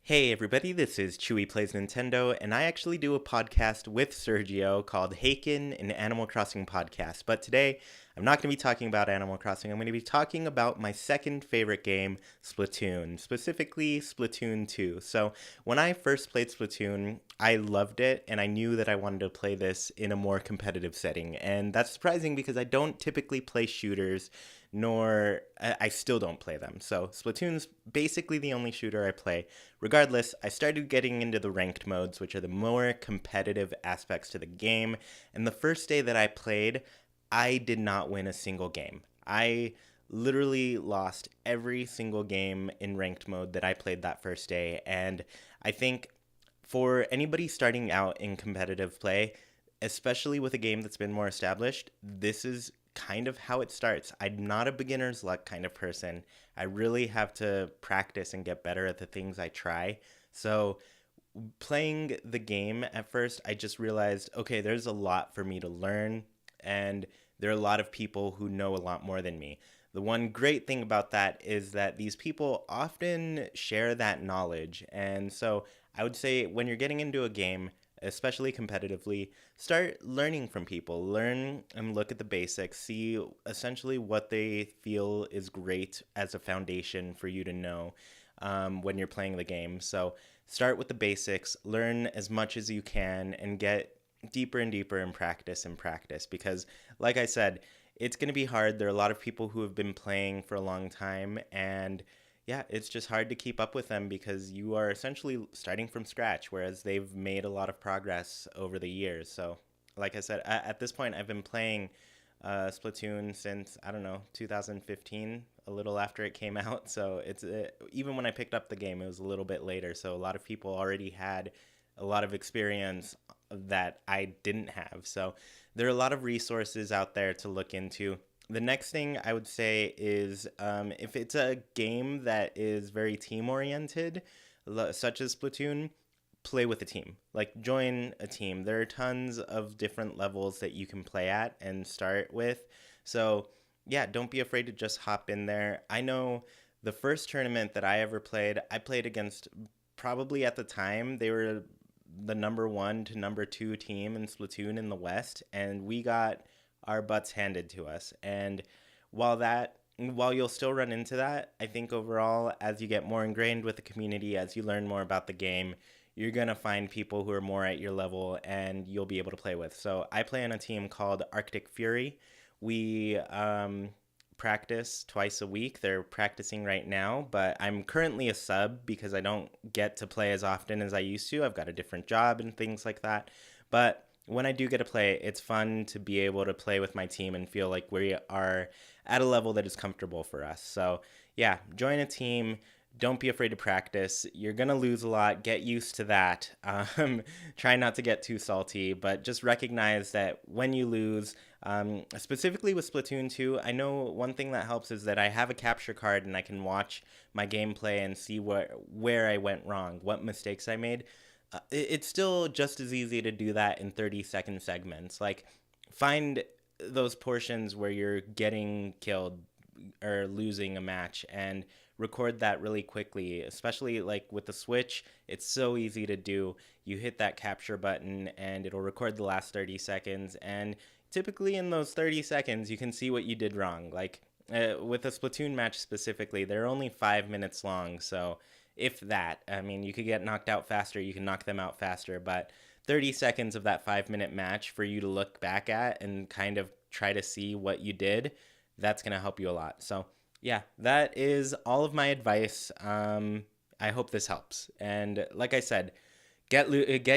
Hey everybody, this is Chewy Plays Nintendo, and I actually do a podcast with Sergio called Haken, an Animal Crossing podcast. But today, I'm not going to be talking about Animal Crossing. I'm going to be talking about my second favorite game, Splatoon, specifically Splatoon 2. So when I first played Splatoon, I loved it, and I knew that I wanted to play this in a more competitive setting. And that's surprising because I don't typically play shooters, nor I still don't play them. So Splatoon's basically the only shooter I play. Regardless, I started getting into the ranked modes, which are the more competitive aspects to the game. And the first day that I played, I did not win a single game. I literally lost every single game in ranked mode that I played that first day. And I think for anybody starting out in competitive play, especially with a game that's been more established, this is kind of how it starts. I'm not a beginner's luck kind of person. I really have to practice and get better at the things I try. So playing the game at first, I just realized, okay, there's a lot for me to learn, and there are a lot of people who know a lot more than me. The one great thing about that is that these people often share that knowledge. And so I would say when you're getting into a game, especially competitively, start learning from people. Learn and look at the basics. See essentially what they feel is great as a foundation for you to know when you're playing the game. So start with the basics, learn as much as you can, and get deeper and deeper in practice because, like I said, it's going to be hard. There are a lot of people who have been playing for a long time, and yeah, it's just hard to keep up with them because you are essentially starting from scratch, whereas they've made a lot of progress over the years. So, like I said, at this point, I've been playing Splatoon since, I don't know, 2015, a little after it came out. So it's even when I picked up the game, it was a little bit later. So a lot of people already had a lot of experience that I didn't have. So there are a lot of resources out there to look into. The next thing I would say is if it's a game that is very team-oriented, such as Splatoon, play with a team. Like, join a team. There are tons of different levels that you can play at and start with. So, yeah, don't be afraid to just hop in there. I know the first tournament that I ever played, I played against, probably at the time, they were the number 1 to number 2 team in Splatoon in the West, and we got our butts handed to us. And while you'll still run into that, I think overall, as you get more ingrained with the community, as you learn more about the game, you're going to find people who are more at your level and you'll be able to play with. So I play on a team called Arctic Fury. We practice twice a week. They're practicing right now, but I'm currently a sub because I don't get to play as often as I used to. I've got a different job and things like that. But when I do get to play, it's fun to be able to play with my team and feel like we are at a level that is comfortable for us. So yeah, join a team. Don't be afraid to practice. You're going to lose a lot. Get used to that. Try not to get too salty, but just recognize that when you lose, specifically with Splatoon 2, I know one thing that helps is that I have a capture card and I can watch my gameplay and see where I went wrong, what mistakes I made. It's still just as easy to do that in 30-second segments. Like, find those portions where you're getting killed or losing a match and record that really quickly, especially like with the Switch. It's so easy to do. You hit that capture button and it'll record the last 30 seconds. And typically in those 30 seconds, you can see what you did wrong. Like with a Splatoon match specifically, they're only 5 minutes long. So if that, I mean, you could get knocked out faster. You can knock them out faster. But 30 seconds of that 5-minute match for you to look back at and kind of try to see what you did, that's going to help you a lot. So yeah, that is all of my advice. I hope this helps. And like I said, get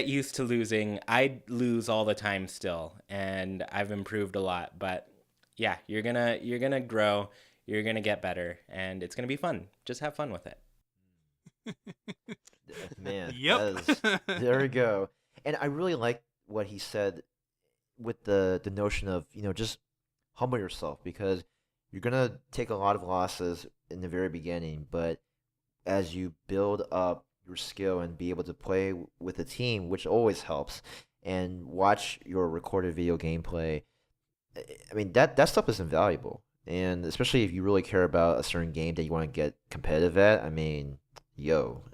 used to losing. I lose all the time still, and I've improved a lot. But yeah, you're gonna grow. You're gonna get better, and it's gonna be fun. Just have fun with it. Man, Yep. there we go. And I really like what he said with the notion of, just humble yourself, because you're going to take a lot of losses in the very beginning, but as you build up your skill and be able to play with a team, which always helps, and watch your recorded video gameplay, I mean, that stuff is invaluable. And especially if you really care about a certain game that you want to get competitive at, I mean, yo.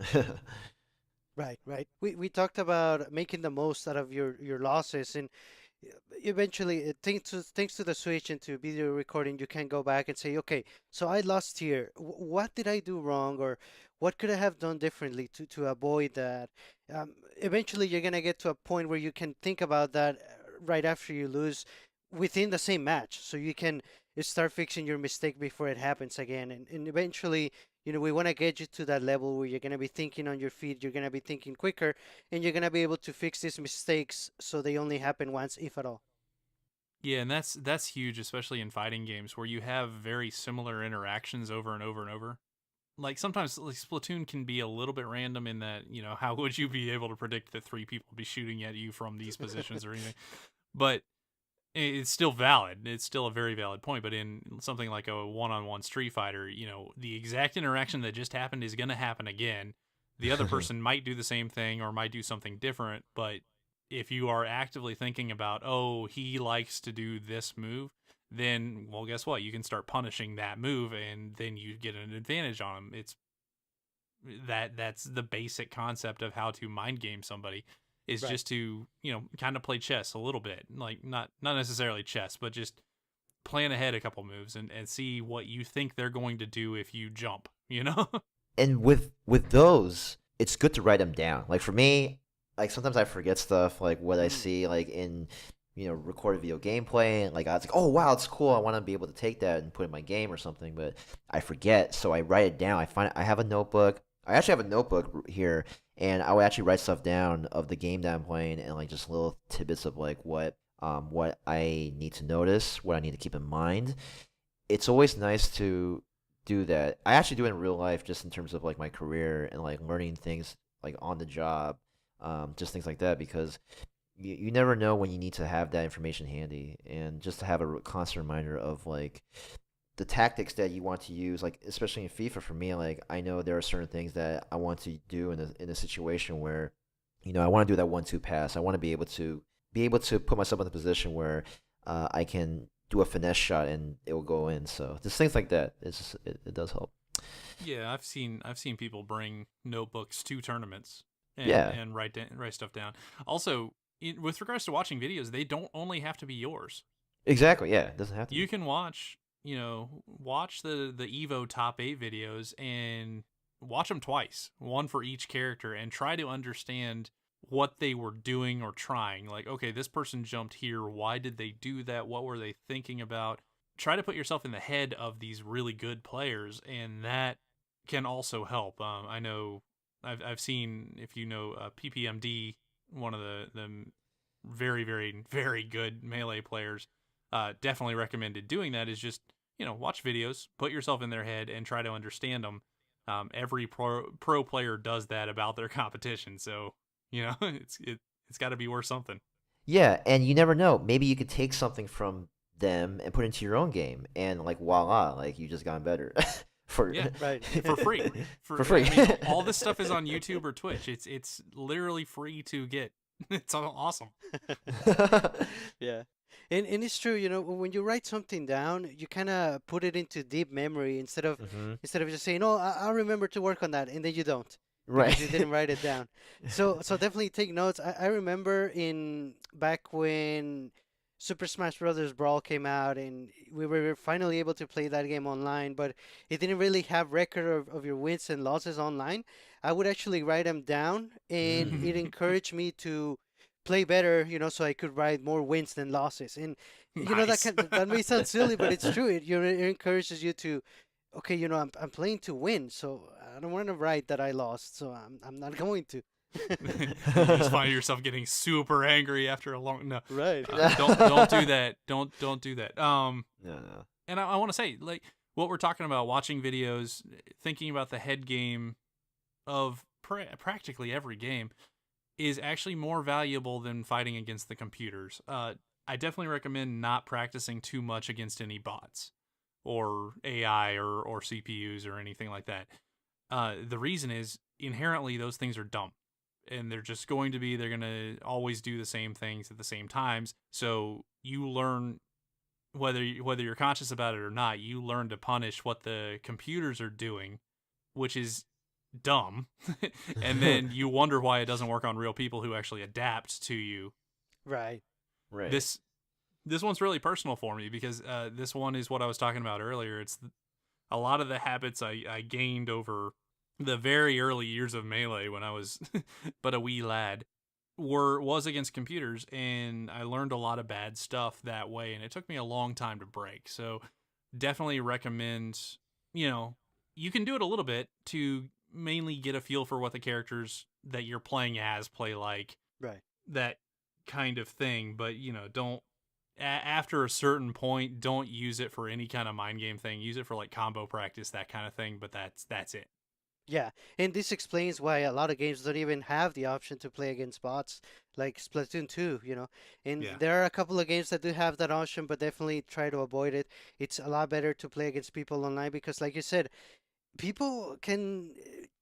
Right. We talked about making the most out of your losses, and eventually, thanks to the Switch and to video recording, you can go back and say, okay, so I lost here. What did I do wrong, or what could I have done differently to avoid that? Eventually, you're gonna get to a point where you can think about that right after you lose within the same match, so you can start fixing your mistake before it happens again. And eventually, we want to get you to that level where you're going to be thinking on your feet, you're going to be thinking quicker, and you're going to be able to fix these mistakes so they only happen once, if at all. Yeah, and that's huge, especially in fighting games where you have very similar interactions over and over and over. Like, sometimes like Splatoon can be a little bit random in that, how would you be able to predict that 3 people be shooting at you from these positions or anything? But it's still valid. It's still a very valid point. But in something like a one-on-one Street Fighter, the exact interaction that just happened is going to happen again. The other person might do the same thing or might do something different. But if you are actively thinking about, oh, he likes to do this move, then, well, guess what? You can start punishing that move, and then you get an advantage on him. It's that's the basic concept of how to mind game somebody. Is right. Just to, kind of play chess a little bit. Like, not necessarily chess, but just plan ahead a couple moves and see what you think they're going to do if you jump, And with those, it's good to write them down. Like, for me, like, sometimes I forget stuff, like what I see, like, in, recorded video gameplay. And, like, I was like, oh, wow, it's cool. I want to be able to take that and put it in my game or something. But I forget, so I write it down. I have a notebook. I actually have a notebook here, and I would actually write stuff down of the game that I'm playing and, like, just little tidbits of, like, what what I need to notice, what I need to keep in mind. It's always nice to do that. I actually do it in real life, just in terms of like my career and like learning things like on the job, just things like that, because you never know when you need to have that information handy, and just to have a constant reminder of like the tactics that you want to use, like especially in FIFA for me, like I know there are certain things that I want to do in a situation where, I want to do that 1-2 pass. I want to be able to put myself in a position where I can do a finesse shot and it will go in. So just things like that. It does help. Yeah, I've seen people bring notebooks to tournaments and Yeah. and write stuff down. Also, with regards to watching videos, they don't only have to be yours. Exactly. Yeah. It doesn't have to You be. can watch the Evo top 8 videos and watch them twice, one for each character, and try to understand what they were doing or trying. Like, okay, this person jumped here. Why did they do that? What were they thinking about? Try to put yourself in the head of these really good players, and that can also help. I know I've seen, if you know, PPMD, one of the very, very, very good Melee players, definitely recommended doing that. Is just, watch videos, put yourself in their head, and try to understand them. Every pro player does that about their competition, so it's got to be worth something. Yeah, and you never know. Maybe you could take something from them and put it into your own game, and like voila, like you just gotten better for Yeah, Right. for free. for free. I mean, all this stuff is on YouTube or Twitch. It's literally free to get. It's awesome. Yeah. And it's true, when you write something down, you kind of put it into deep memory instead of Hmm. just saying, "Oh, I'll remember to work on that," and then you don't because you Right. didn't write it down. So definitely take notes. I remember in back when Super Smash Brothers Brawl came out, and we were finally able to play that game online, but it didn't really have record of your wins and losses online. I would actually write them down, and it Mm. encouraged me to play better, so I could write more wins than losses. And Nice. that may sound silly, but it's true. It encourages you to, okay, I'm playing to win, so I don't want to write that I lost, so I'm not going to. You just find yourself getting super angry after a long no. Right. Don't do that. Don't do that. No, no. And I want to say, like, what we're talking about, watching videos, thinking about the head game of practically every game, is actually more valuable than fighting against the computers. I definitely recommend not practicing too much against any bots or AI or CPUs or anything like that. The reason is inherently those things are dumb, and they're going to always do the same things at the same times. So you learn, whether you're conscious about it or not, you learn to punish what the computers are doing, which is dumb. And then you wonder why it doesn't work on real people who actually adapt to you. Right. Right. This one's really personal for me because this one is what I was talking about earlier. It's a lot of the habits I gained over the very early years of Melee when I was but a wee lad was against computers, and I learned a lot of bad stuff that way, and it took me a long time to break. So definitely recommend, you can do it a little bit to mainly get a feel for what the characters that you're playing as play like, Right. that kind of thing, but don't after a certain point, don't use it for any kind of mind game thing. Use it for like combo practice, that kind of thing, but that's it. Yeah, and this explains why a lot of games don't even have the option to play against bots, like Splatoon 2. And Yeah. there are a couple of games that do have that option, but definitely try to avoid it. It's a lot better to play against people online because, like you said, people can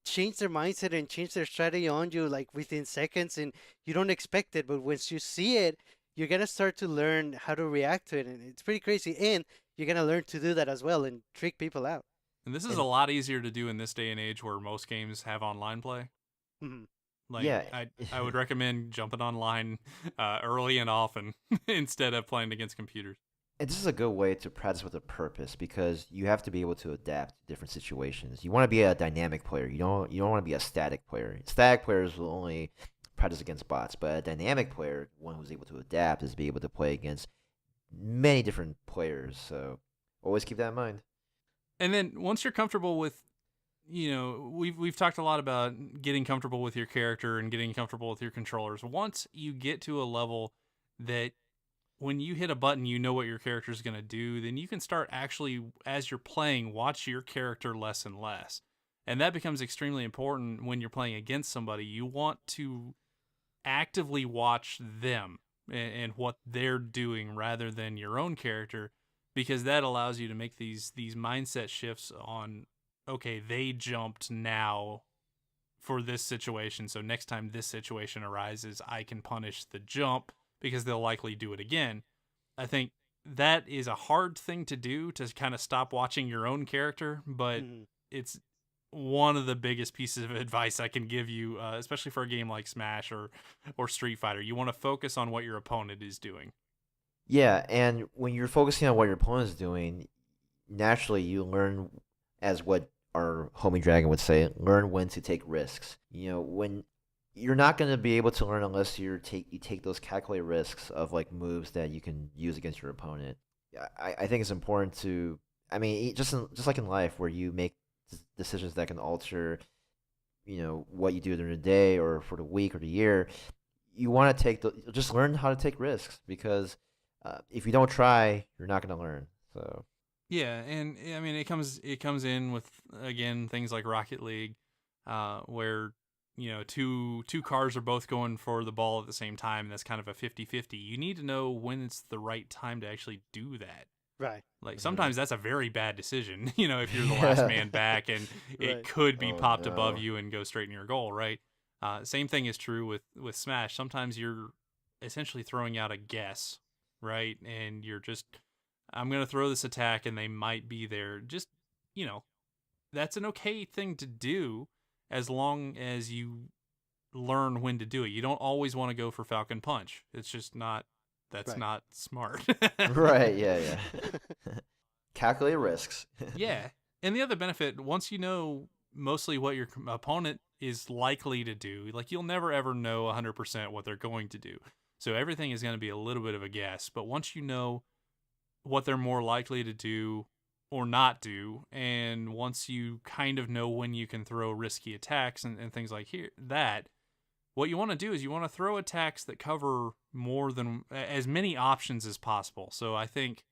change their mindset and change their strategy on you like within seconds, and you don't expect it. But once you see it, you're gonna start to learn how to react to it, and it's pretty crazy. And you're gonna learn to do that as well and trick people out. And this is a And lot easier to do in this day and age where most games have online play. Mhm. Like yeah. I would recommend jumping online early and often instead of playing against computers. And this is a good way to practice with a purpose, because you have to be able to adapt to different situations. You want to be a dynamic player. You don't want to be a static player. Static players will only practice against bots, but a dynamic player, one who's able to adapt, is be able to play against many different players. So always keep that in mind. And then once you're comfortable with, we've talked a lot about getting comfortable with your character and getting comfortable with your controllers. Once you get to a level that when you hit a button, you know what your character is going to do, then you can start actually, as you're playing, watch your character less and less. And that becomes extremely important when you're playing against somebody. You want to actively watch them and what they're doing rather than your own character, because that allows you to make these mindset shifts on, okay, they jumped now for this situation, so next time this situation arises, I can punish the jump because they'll likely do it again. I think that is a hard thing to do, to kind of stop watching your own character, but it's one of the biggest pieces of advice I can give you, especially for a game like Smash or Street Fighter. You want to focus on what your opponent is doing. Yeah, and when you're focusing on what your opponent is doing, naturally you learn, as what our homie Dragon would say, learn when to take risks. When you're not going to be able to learn unless you take those calculated risks of like moves that you can use against your opponent. I think it's important to, I mean, just like in life, where you make decisions that can alter, what you do during the day or for the week or the year. You want to just learn how to take risks, because if you don't try, you're not going to learn. So. Yeah, and I mean it comes in with, again, things like Rocket League, where two cars are both going for the ball at the same time, and that's kind of a 50-50. You need to know when it's the right time to actually do that. Right. Like sometimes that's a very bad decision, if you're the last man back and it could be popped above you and go straight in your goal, right? Same thing is true with Smash. Sometimes you're essentially throwing out a guess, right? And you're just, I'm going to throw this attack and they might be there. Just, that's an okay thing to do as long as you learn when to do it. You don't always want to go for Falcon Punch. It's just not, that's not smart. Right, yeah. Calculate risks. Yeah. And the other benefit, once you know mostly what your opponent is likely to do, like you'll never ever know 100% what they're going to do. So everything is going to be a little bit of a guess. But once you know what they're more likely to do or not do, and once you kind of know when you can throw risky attacks and things like that, what you want to do is you want to throw attacks that cover more than as many options as possible. So I think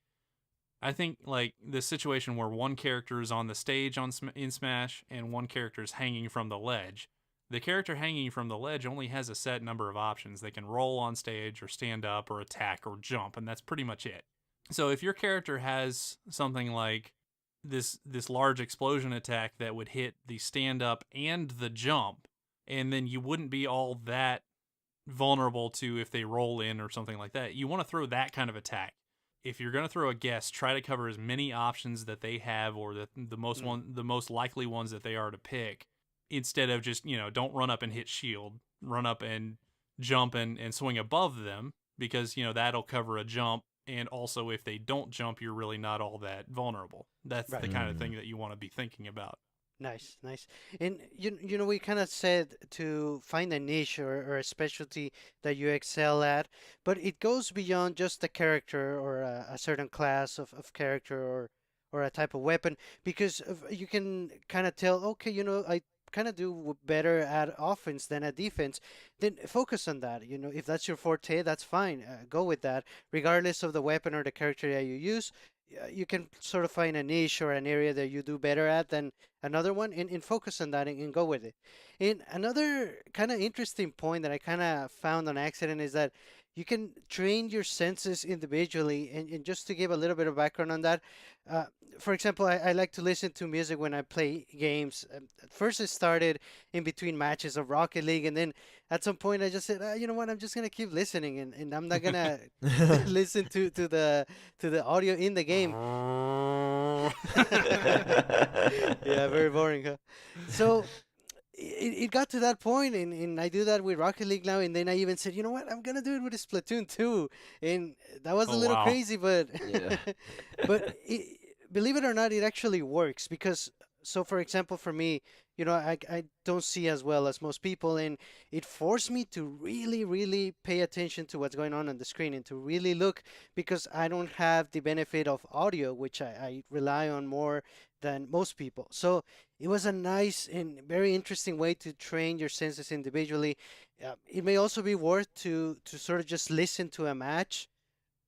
like this situation where one character is on the stage in Smash and one character is hanging from the ledge. The character hanging from the ledge only has a set number of options. They can roll on stage or stand up or attack or jump, and that's pretty much it. So if your character has something like this large explosion attack that would hit the stand up and the jump, and then you wouldn't be all that vulnerable to if they roll in or something like that, you want to throw that kind of attack. If you're going to throw a guess, try to cover as many options that they have, or the most likely ones that they are to pick, instead of just, don't run up and hit shield. Run up and jump and swing above them, because, that'll cover a jump. And also, if they don't jump, you're really not all that vulnerable. That's the kind of thing that you want to be thinking about. Nice. And we kind of said to find a niche or a specialty that you excel at, but it goes beyond just the character or a certain class of character or a type of weapon, because you can kind of tell, okay, I kind of do better at offense than at defense. Then focus on that. If that's your forte, that's fine. Go with that, regardless of the weapon or the character that you use. You can sort of find a niche or an area that you do better at than another one, and focus on that and go with it. And another kind of interesting point that I kind of found on accident is that you can train your senses individually. And just to give a little bit of background on that, for example, I like to listen to music when I play games. At first, it started in between matches of Rocket League, and then at some point, I just said, you know what, I'm just gonna keep listening, and I'm not gonna listen to the audio in the game. Yeah, very boring, huh? So it got to that point, and I do that with Rocket League now, and then I even said, you know what, I'm gonna do it with Splatoon 2, and that was a little crazy, but but believe it or not, it actually works, because for example, for me, I don't see as well as most people, and it forced me to really, really pay attention to what's going on the screen and to really look, because I don't have the benefit of audio, which I rely on more than most people. So it was a nice and very interesting way to train your senses individually. It may also be worth to sort of just listen to a match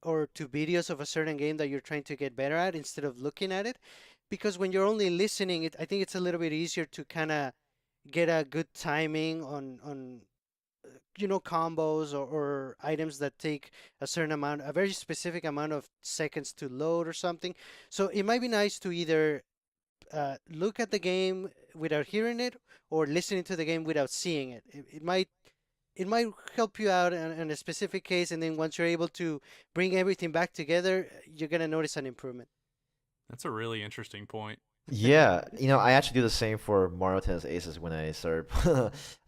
or to videos of a certain game that you're trying to get better at instead of looking at it. Because when you're only listening, I think it's a little bit easier to kind of get a good timing on combos or items that take a very specific amount of seconds to load or something. So it might be nice to either look at the game without hearing it or listening to the game without seeing it. It might help you out in a specific case, and then once you're able to bring everything back together, you're gonna notice an improvement. That's a really interesting point. Yeah, I actually do the same for Mario Tennis Aces when I started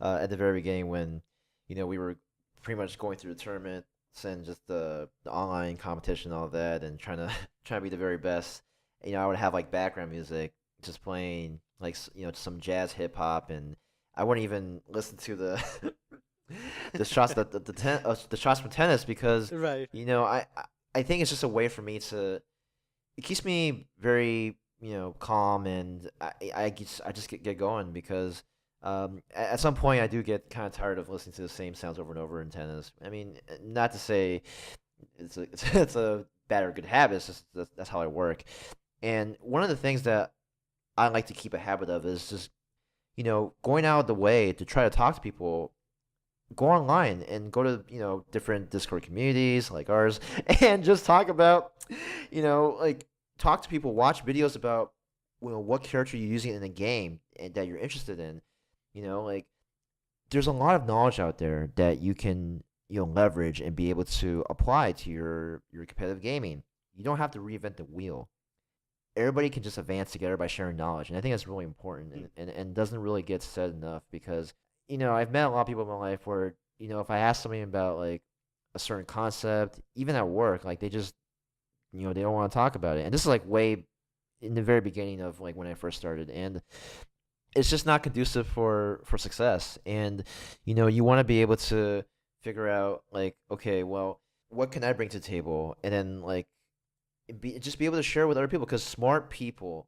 at the very beginning when, we were pretty much going through the tournament and just the online competition and all that and trying to be the very best. I would have like background music just playing like some jazz hip hop, and I wouldn't even listen to the the shots the shots from tennis because Right. I think it's just a way for me to it keeps me very calm, and I just get going because at some point I do get kind of tired of listening to the same sounds over and over in tennis. I mean, not to say it's a bad or good habit. It's just that's how I work. And one of the things that I like to keep a habit of is just going out of the way to try to talk to people. Go online and go to different Discord communities like ours and just talk about like talk to people, watch videos about what character you're using in the game and that you're interested in. Like there's a lot of knowledge out there that you can leverage and be able to apply to your competitive gaming. You don't have to reinvent the wheel. Everybody can just advance together by sharing knowledge, and I think that's really important and doesn't really get said enough because I've met a lot of people in my life where if I ask somebody about like a certain concept, even at work, like they just they don't want to talk about it. And this is like way in the very beginning of like when I first started, and it's just not conducive for success. And you want to be able to figure out like, okay, well, what can I bring to the table, and then like just be able to share with other people because smart people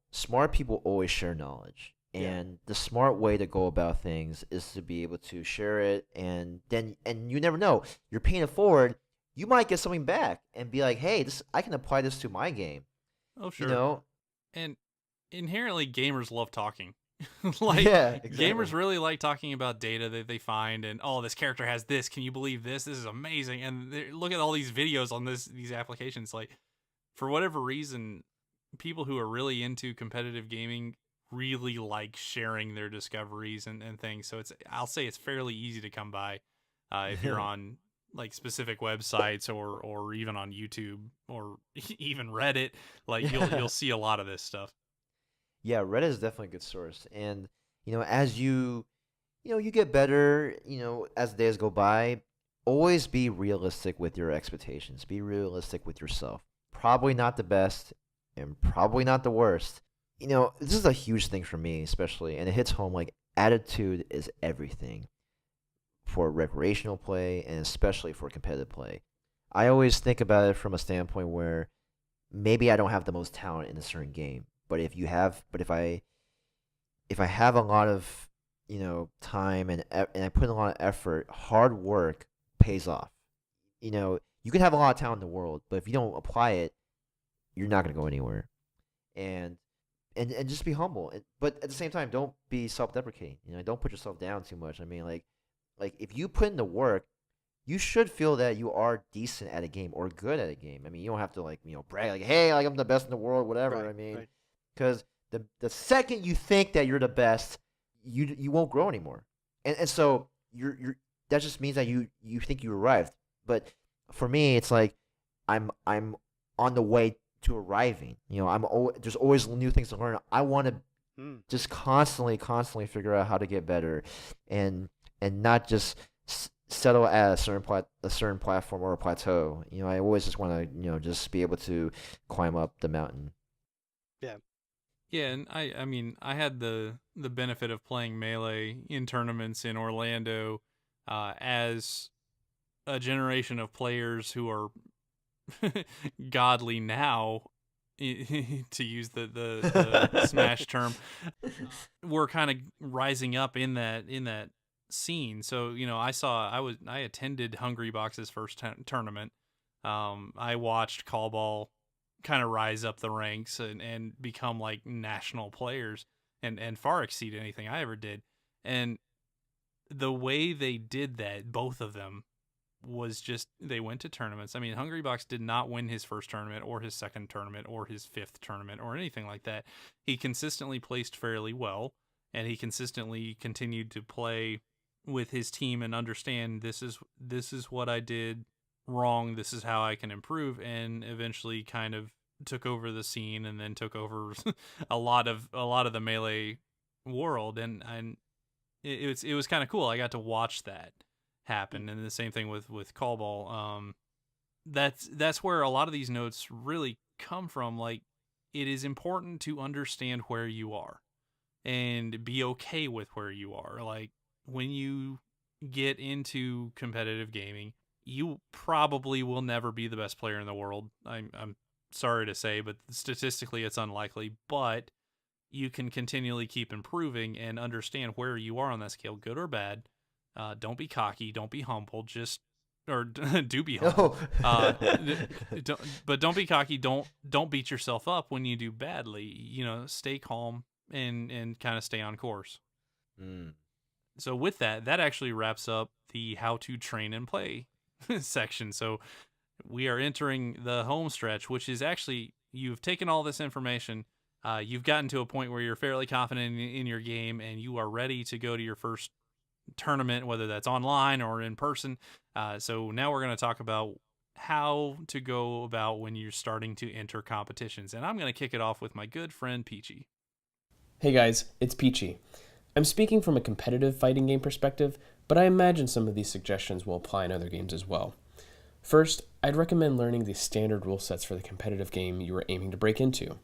always share knowledge. Yeah. And the smart way to go about things is to be able to share it, and you never know. You're paying it forward. You might get something back and be like, "Hey, I can apply this to my game." Oh, sure. And inherently, gamers love talking. Like, yeah, exactly. Gamers really like talking about data that they find, and this character has this. Can you believe this? This is amazing. And look at all these videos on these applications. Like, for whatever reason, people who are really into competitive gaming really like sharing their discoveries and things. So I'll say it's fairly easy to come by if you're on like specific websites or even on YouTube or even Reddit. Like you'll see a lot of this stuff. Yeah, Reddit is definitely a good source. And as you get better, as the days go by, always be realistic with your expectations. Be realistic with yourself. Probably not the best and probably not the worst. This is a huge thing for me, especially, and it hits home. Like, attitude is everything for recreational play and especially for competitive play. I always think about it from a standpoint where maybe I don't have the most talent in a certain game, but if I have a lot of time and I put in a lot of effort, hard work pays off. You can have a lot of talent in the world, but if you don't apply it, you're not going to go anywhere. And just be humble, but at the same time, don't be self-deprecating. Don't put yourself down too much. I mean, like if you put in the work, you should feel that you are decent at a game or good at a game. I mean, you don't have to brag like, hey, like I'm the best in the world, whatever. Right, I mean, right. because the second you think that you're the best, you won't grow anymore, and so you're that just means that you think you arrived. But for me, it's like I'm on the way to arriving. There's always new things to learn. I want to just constantly figure out how to get better, and not just settle at a certain platform or a plateau. I always just want to just be able to climb up the mountain. Yeah. Yeah, and I mean I had the benefit of playing Melee in tournaments in Orlando as a generation of players who are godly now, to use the Smash term, were kind of rising up in that scene. So I attended Hungry Box's first tournament. I watched Callball kind of rise up the ranks and become like national players and far exceed anything I ever did. And the way they did that, both of them, was just they went to tournaments. I mean, Hungrybox did not win his first tournament or his second tournament or his fifth tournament or anything like that. He consistently placed fairly well, and he consistently continued to play with his team and understand this is what I did wrong, this is how I can improve, and eventually kind of took over the scene and then took over a lot of the Melee world, and it was kind of cool. I got to watch that happen, and the same thing with Callball. That's where a lot of these notes really come from. Like, it is important to understand where you are and be okay with where you are. Like, when you get into competitive gaming, you probably will never be the best player in the world. I'm sorry to say, but statistically it's unlikely, but you can continually keep improving and understand where you are on that scale, good or bad. Don't be cocky, don't be humble, just or do be humble. But don't be cocky, don't beat yourself up when you do badly. You know, stay calm and kind of stay on course. So with that actually wraps up the how to train and play section. So we are entering the home stretch, which is actually, you've taken all this information, you've gotten to a point where you're fairly confident in your game and you are ready to go to your first tournament, whether that's online or in person. So now we're going to talk about how to go about when you're starting to enter competitions. And I'm going to kick it off with my good friend Peachy. Hey guys, it's Peachy. I'm speaking from a competitive fighting game perspective, but I imagine some of these suggestions will apply in other games as well. First, I'd recommend learning the standard rule sets for the competitive game you are aiming to break into.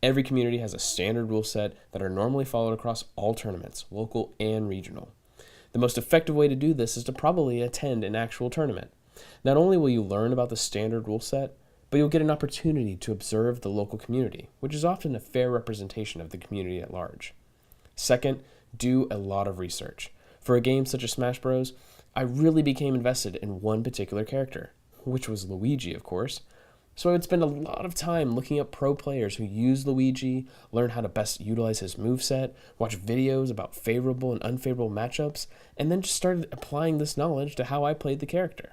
Every community has a standard rule set that are normally followed across all tournaments, local and regional. The most effective way to do this is to probably attend an actual tournament. Not only will you learn about the standard rule set, but you'll get an opportunity to observe the local community, which is often a fair representation of the community at large. Second, do a lot of research. For a game such as Smash Bros., I really became invested in one particular character, which was Luigi, of course. So I would spend a lot of time looking up pro players who use Luigi, learn how to best utilize his moveset, watch videos about favorable and unfavorable matchups, and then just started applying this knowledge to how I played the character.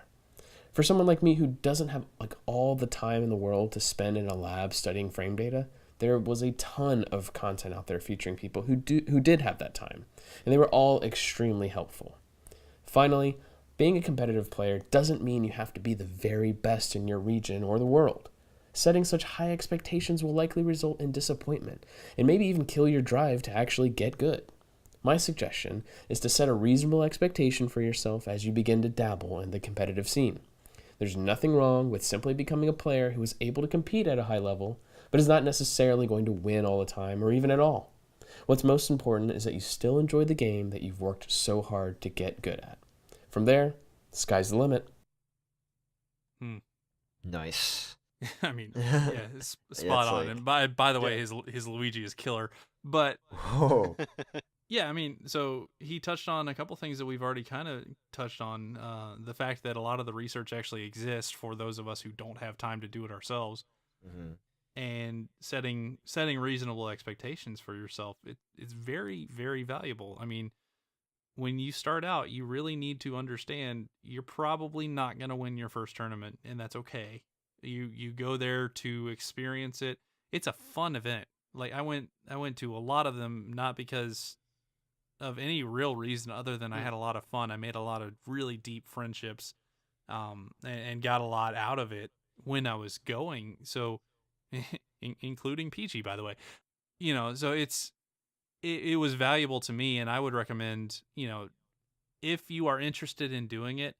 For someone like me who doesn't have all the time in the world to spend in a lab studying frame data, there was a ton of content out there featuring people who did have that time, and they were all extremely helpful. Finally, being a competitive player doesn't mean you have to be the very best in your region or the world. Setting such high expectations will likely result in disappointment, and maybe even kill your drive to actually get good. My suggestion is to set a reasonable expectation for yourself as you begin to dabble in the competitive scene. There's nothing wrong with simply becoming a player who is able to compete at a high level, but is not necessarily going to win all the time or even at all. What's most important is that you still enjoy the game that you've worked so hard to get good at. From there, sky's the limit. Nice. I mean, yeah, spot on. And by the way, his Luigi is killer. But Whoa. yeah, I mean, so he touched on a couple things that we've already kind of touched on. The fact that a lot of the research actually exists for those of us who don't have time to do it ourselves. Mm-hmm. And setting reasonable expectations for yourself, it's very, very valuable. I mean, when you start out, you really need to understand you're probably not going to win your first tournament, and that's okay. You go there to experience it. It's a fun event. Like I went to a lot of them, not because of any real reason other than I had a lot of fun. I made a lot of really deep friendships, and got a lot out of it when I was going. So, including Peachy, by the way, so it was valuable to me, and I would recommend, if you are interested in doing it,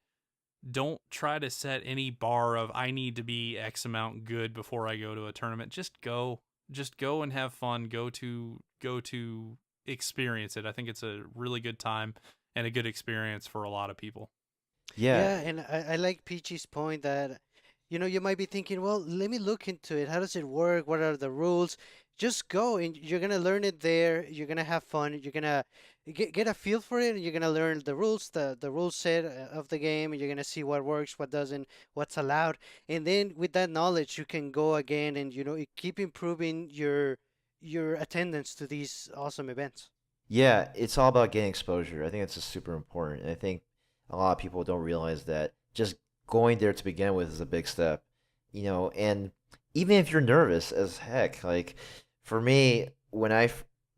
don't try to set any bar of I need to be X amount good before I go to a tournament. Just go and have fun. Go to experience it. I think it's a really good time and a good experience for a lot of people. Yeah, and I like Peachy's point that, you might be thinking, well, let me look into it. How does it work? What are the rules? just go and you're gonna learn it there. You're gonna have fun. You're gonna get a feel for it, and you're gonna learn the rules, the rule set of the game, and you're gonna see what works, what doesn't, what's allowed, and then with that knowledge, you can go again and keep improving your attendance to these awesome events. Yeah, it's all about getting exposure. I think it's just super important. And I think a lot of people don't realize that just going there to begin with is a big step, and even if you're nervous as heck, like for me,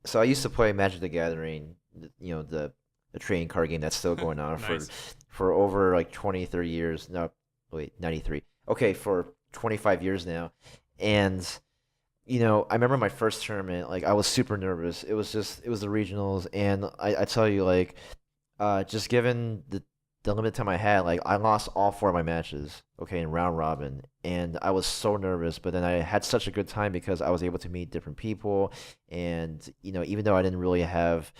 so I used to play Magic the Gathering, the trading card game that's still going on Nice. for over like 20, 30 years. No, wait, 93. Okay, for 25 years now. And I remember my first tournament, like I was super nervous. It was the regionals, and I tell you, like, just given the limited time I had, like I lost all 4 of my matches, okay, in round robin, and I was so nervous. But then I had such a good time because I was able to meet different people, and even though I didn't really have,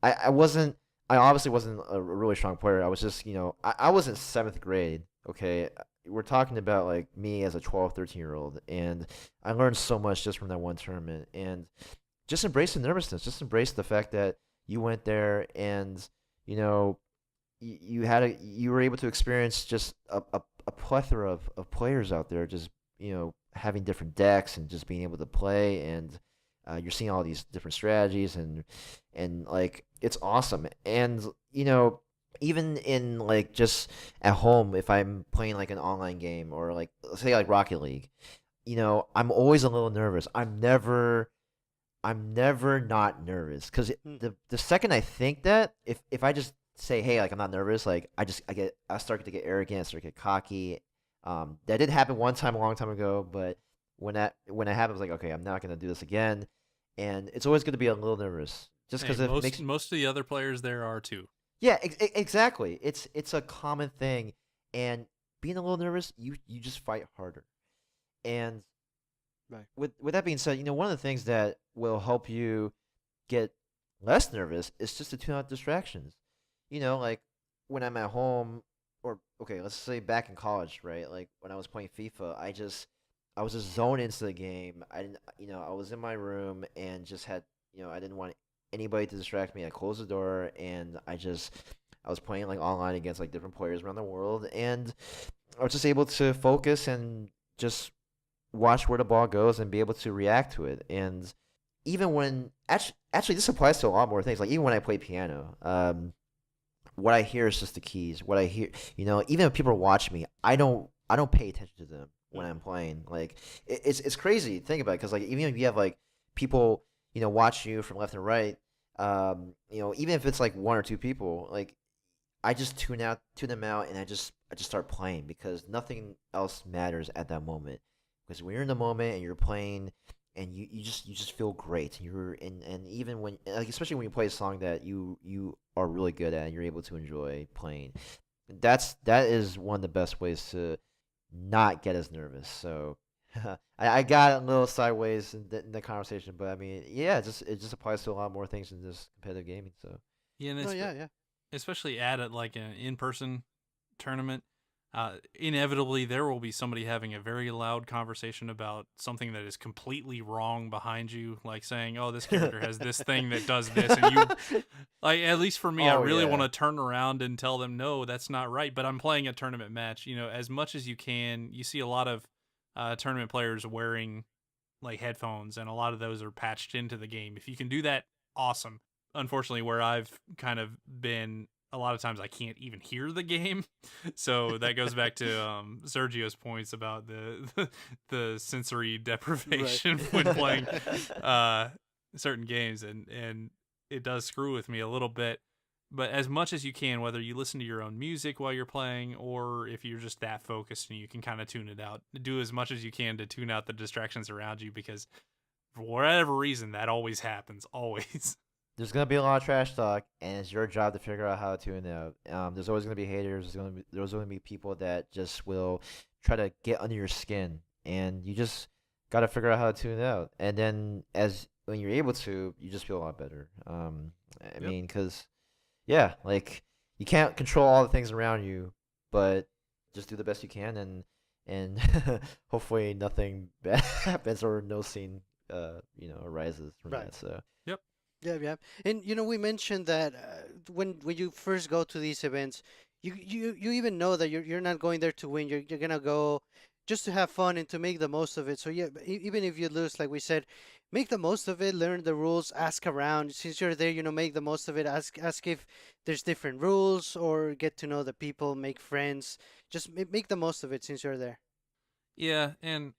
I wasn't, I obviously wasn't a really strong player. I was just, I was in 7th grade, okay. We're talking about like me as a 12, 13-year-old, and I learned so much just from that one tournament. And just embrace the nervousness, just embrace the fact that you went there, and you were able to experience just a plethora of players out there, just having different decks and just being able to play, and you're seeing all these different strategies, and like it's awesome. And even in like just at home, if I'm playing like an online game or like say like Rocket League, I'm always a little nervous. I'm never not nervous, because the second I think that, if I just say, hey, like I'm not nervous, like I start to get arrogant, I start to get cocky. That did happen one time a long time ago, but when that happened, I was like, okay, I'm not gonna do this again. And it's always good to be a little nervous, just because most of the other players there are too. Yeah, exactly. It's a common thing, and being a little nervous, you just fight harder. And Right. With that being said, one of the things that will help you get less nervous is just to tune out distractions. Like when I'm at home, or okay, let's say back in college, right? Like when I was playing FIFA, I was just zoned into the game. I didn't, I was in my room and just had, I didn't want anybody to distract me. I closed the door, and I was playing like online against like different players around the world, and I was just able to focus and just watch where the ball goes and be able to react to it. And even when actually this applies to a lot more things. Like even when I play piano, what I hear is just the keys. What I hear, even if people watch me, I don't pay attention to them when I'm playing. Like it's crazy to think about it, because like even if you have like people watch you from left and right, even if it's like 1 or 2 people, like I just tune them out, and I just start playing, because nothing else matters at that moment. Because when you're in the moment and you're playing, and you just feel great, and even when, like, especially when you play a song that you are really good at and you're able to enjoy playing, that is one of the best ways to not get as nervous. So I got a little sideways in the conversation, but I mean, yeah, it just applies to a lot more things than just competitive gaming. So Yeah, and Yeah. especially at like an in-person tournament, inevitably there will be somebody having a very loud conversation about something that is completely wrong behind you, like saying, "Oh, this character has this thing that does this," and you, like, at least for me, I really want to turn around and tell them, "No, that's not right." But I'm playing a tournament match. As much as you can, you see a lot of tournament players wearing like headphones, and a lot of those are patched into the game. If you can do that, awesome. Unfortunately, where I've kind of been, a lot of times I can't even hear the game, so that goes back to Sergio's points about the sensory deprivation when playing certain games, and it does screw with me a little bit. But as much as you can, whether you listen to your own music while you're playing, or if you're just that focused and you can kind of tune it out, do as much as you can to tune out the distractions around you, because for whatever reason, that always happens, always. there's gonna be a lot of trash talk, and it's your job to figure out how to tune it out. There's always gonna be haters. There's gonna be people that just will try to get under your skin, and you just gotta figure out how to tune it out. And then when you're able to, you just feel a lot better. I mean, because yeah, like you can't control all the things around you, but just do the best you can, and hopefully nothing bad happens, or no scene arises from Right. that. So Yeah, yeah. And we mentioned that when you first go to these events, you even know that you're not going there to win. You're gonna go just to have fun and to make the most of it. So yeah, even if you lose, like we said, make the most of it. Learn the rules. Ask around. Since you're there, make the most of it. Ask if there's different rules, or get to know the people. Make friends. Just make the most of it since you're there. Yeah, and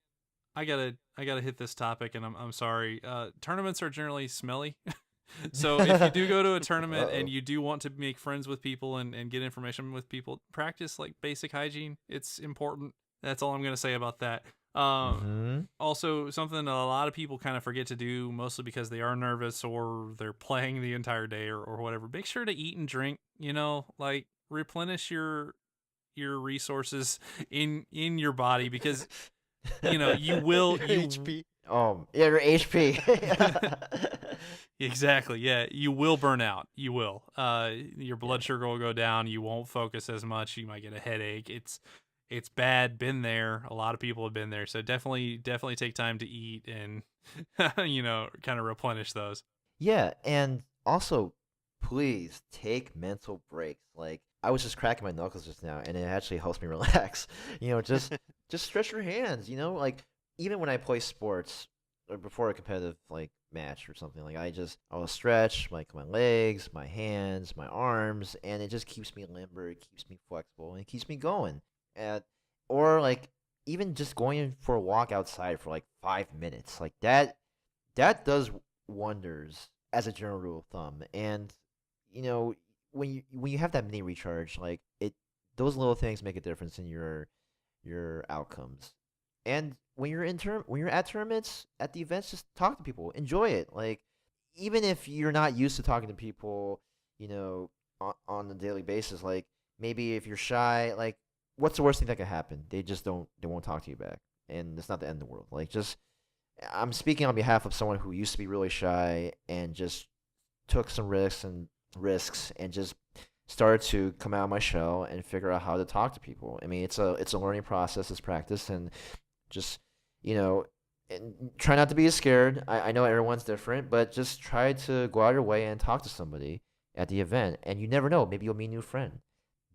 I gotta hit this topic, and I'm sorry. Tournaments are generally smelly. So if you do go to a tournament and you do want to make friends with people and get information with people, practice like basic hygiene. It's important. That's all I'm gonna say about that. Also, something a lot of people kind of forget to do, mostly because they are nervous or they're playing the entire day or whatever. Make sure to eat and drink. Like replenish your resources in your body, because you will Your you HP. yeah, your HP. exactly, yeah, you will burn out. You will. Your blood sugar will go down. You won't focus as much. You might get a headache. It's bad. Been there. A lot of people have been there. So definitely take time to eat and kind of replenish those. Yeah, and also, please take mental breaks. Like, I was just cracking my knuckles just now, and it actually helps me relax. Just stretch your hands. Like, even when I play sports or before a competitive like match or something, like I'll stretch like my legs, my hands, my arms, and it just keeps me limber. It keeps me flexible, and it keeps me going. Or like even just going for a walk outside for like 5 minutes, like that does wonders as a general rule of thumb. And when you have that mini recharge, like those little things make a difference in your outcomes. And when you're at tournaments, at the events, just talk to people, enjoy it. Like, even if you're not used to talking to people, on a daily basis, like maybe if you're shy, like what's the worst thing that could happen? They won't talk to you back, and it's not the end of the world. Like, just I'm speaking on behalf of someone who used to be really shy and just took some risks and just started to come out of my shell and figure out how to talk to people. I mean, it's a learning process, it's practice, and just and try not to be scared. I know everyone's different, but just try to go out of your way and talk to somebody at the event. And you never know, maybe you'll meet a new friend.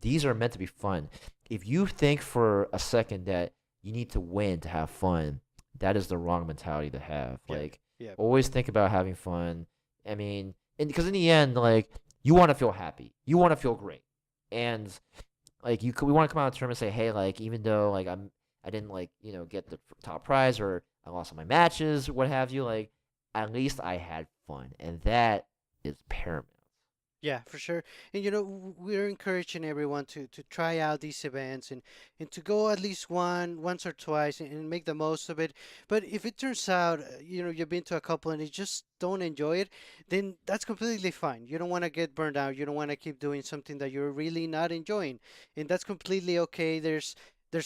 These are meant to be fun. If you think for a second that you need to win to have fun, that is the wrong mentality to have. Yeah, Like, yeah. always think about having fun. I mean, because in the end, like, you want to feel happy, you want to feel great, and like we want to come out of the tournament and say, hey, like, even though like I didn't like get the top prize, or I lost all my matches, what have you, like at least I had fun, and that is paramount. Yeah, for sure. And we're encouraging everyone to try out these events and to go at least once or twice and make the most of it. But if it turns out, you've been to a couple and you just don't enjoy it, then that's completely fine. You don't want to get burned out. You don't want to keep doing something that you're really not enjoying. And that's completely okay. There's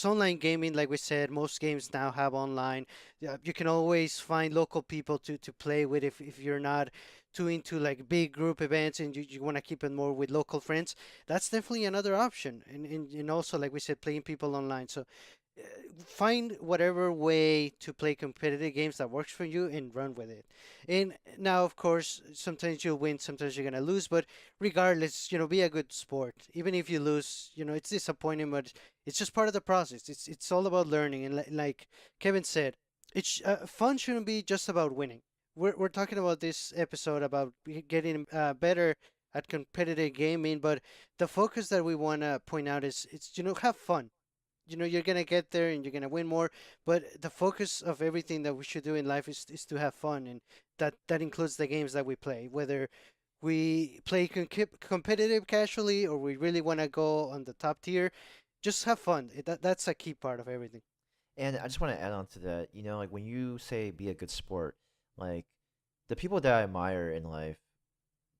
online gaming, like we said. Most games now have online. You can always find local people to play with if you're not too into like big group events and you want to keep it more with local friends. That's definitely another option. And also, like we said, playing people online. So uh, find whatever way to play competitive games that works for you and run with it. And now, of course, sometimes you'll win, sometimes you're gonna lose, but regardless, be a good sport. Even if you lose, it's disappointing, but it's just part of the process. It's all about learning. And like Kevin said, fun shouldn't be just about winning. We're talking about this episode about getting better at competitive gaming, but the focus that we want to point out is it's have fun. You're gonna get there and you're gonna win more, but the focus of everything that we should do in life is to have fun, and that includes the games that we play, whether we play competitive casually or we really want to go on the top tier. Just have fun. That's a key part of everything. And I just want to add on to that, like when you say be a good sport, like the people that I admire in life,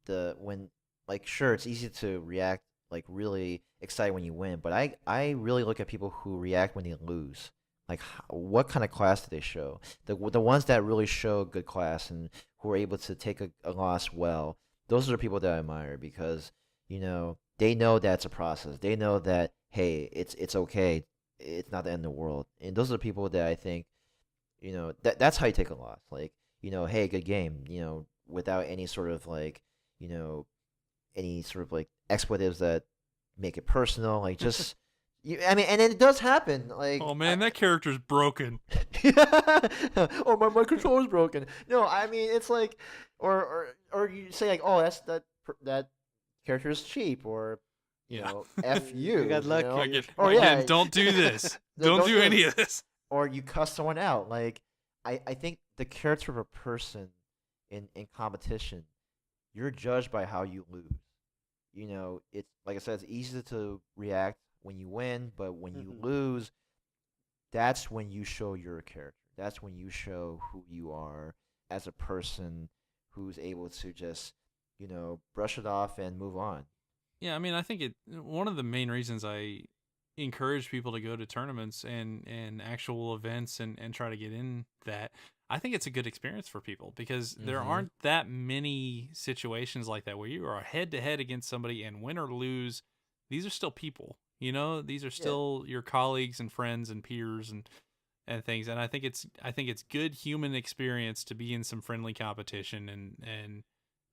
when like sure it's easy to react like really excited when you win, but I really look at people who react when they lose. Like what kind of class do they show? The ones that really show good class and who are able to take a loss well, those are the people that I admire, because they know that's a process. They know that, hey, it's okay. It's not the end of the world. And those are the people that I think, that's how you take a loss. Like, hey, good game, without any sort of like, any sort of like expletives that make it personal, like just I mean, and it does happen. Like, Oh man, that character's broken. or my controller's broken. No, I mean it's like, or you say like, oh, that character is cheap, or Yeah. f You got lucky. or yeah, Again, don't do this. Don't do do any it. of this. Or you cuss someone out. Like, I think the character of a person in competition, you're judged by how you lose. It's like I said, it's easy to react when you win, but when you lose, that's when you show your character. That's when you show who you are as a person who's able to just, brush it off and move on. Yeah, I mean, I think one of the main reasons I encourage people to go to tournaments and actual events and try to get in that, I think it's a good experience for people because there aren't that many situations like that where you are head to head against somebody and win or lose, these are still people. These are still your colleagues and friends and peers and things. And I think it's good human experience to be in some friendly competition and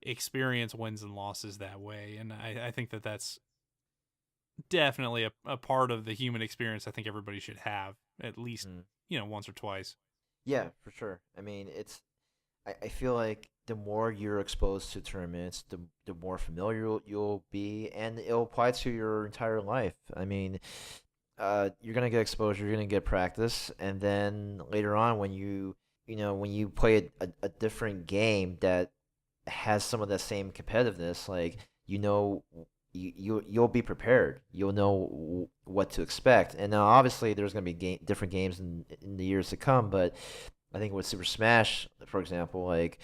experience wins and losses that way. And I think that's definitely a part of the human experience I think everybody should have at least, once or twice. Yeah, for sure. I mean, I feel like the more you're exposed to tournaments, the more familiar you'll be, and it'll apply to your entire life. I mean, you're gonna get exposure, you're gonna get practice, and then later on, when when you play a different game that has some of the same competitiveness, like you'll be prepared. You'll know what to expect. And now, obviously, there's gonna be different games in the years to come, but I think with Super Smash, for example, like,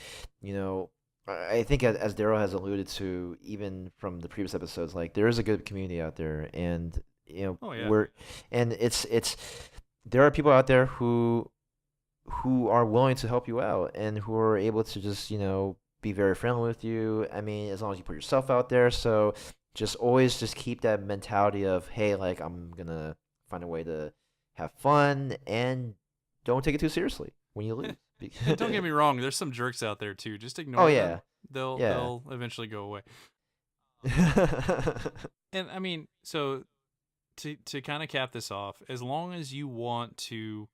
I think as Daryl has alluded to, even from the previous episodes, like there is a good community out there, and Oh, yeah. it's there are people out there who are willing to help you out and who are able to just be very friendly with you. I mean, as long as you put yourself out there. So just always just keep that mentality of, hey, like I'm gonna find a way to have fun and don't take it too seriously when you lose. And don't get me wrong, there's some jerks out there too. Just ignore them. They'll eventually go away. And I mean, so to kind of cap this off, as long as you want to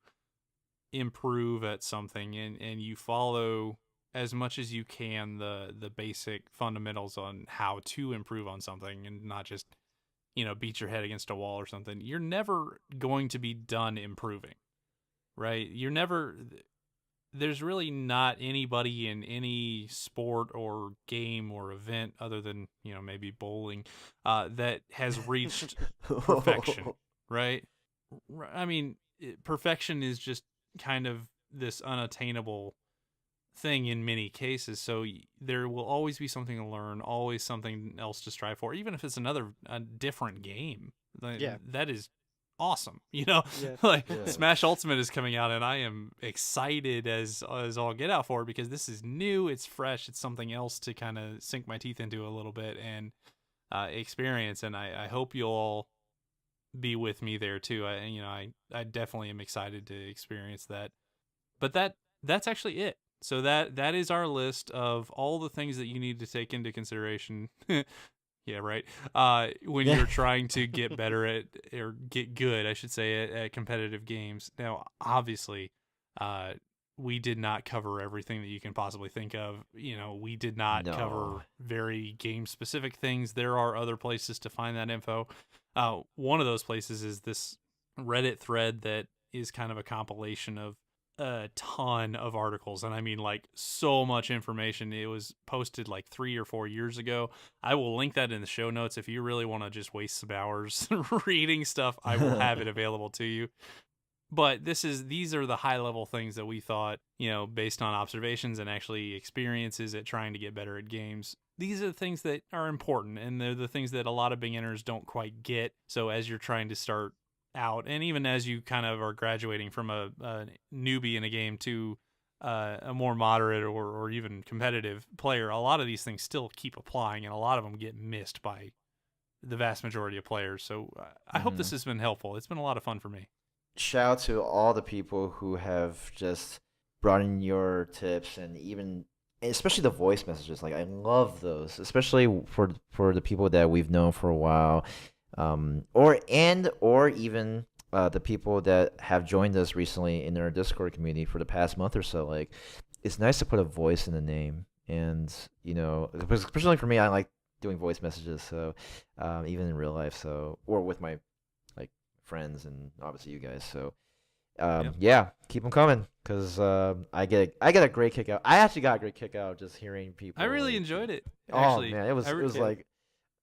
improve at something and you follow as much as you can the basic fundamentals on how to improve on something and not just beat your head against a wall or something, you're never going to be done improving, right? There's really not anybody in any sport or game or event other than maybe bowling that has reached perfection, right? I mean, perfection is just kind of this unattainable thing in many cases, so there will always be something to learn, always something else to strive for, even if it's a different game. That is awesome. Like Smash Ultimate is coming out and I am excited as all get out for it because this is new, it's fresh, it's something else to kind of sink my teeth into a little bit and experience, and I hope you'll all be with me there too. I definitely am excited to experience that. But that's actually it. So that is our list of all the things that you need to take into consideration. Yeah, right. When you're trying to get better at, or get good, I should say, at competitive games. Now, obviously, we did not cover everything that you can possibly think of. We did not cover very game-specific things. There are other places to find that info. One of those places is this Reddit thread that is kind of a compilation of a ton of articles, and I mean like so much information. It was posted like 3 or 4 years ago. I will link that in the show notes if you really want to just waste some hours reading stuff. I will have it available to you. But these are the high level things that we thought, based on observations and actually experiences at trying to get better at games. These are the things that are important, and they're the things that a lot of beginners don't quite get. So as you're trying to start out, and even as you kind of are graduating from a newbie in a game to a more moderate or even competitive player, a lot of these things still keep applying, and a lot of them get missed by the vast majority of players. So I hope this has been helpful. It's been a lot of fun for me. Shout out to all the people who have just brought in your tips, and even especially the voice messages. Like I love those, especially for the people that we've known for a while, or even the people that have joined us recently in our Discord community for the past month or so. Like it's nice to put a voice in the name, and especially for me, I like doing voice messages. So even in real life, or with my like friends and obviously you guys. So. Yeah, keep them coming because I get a great kick out. I actually got a great kick out just hearing people. I really enjoyed it. Oh Actually. man, it was like.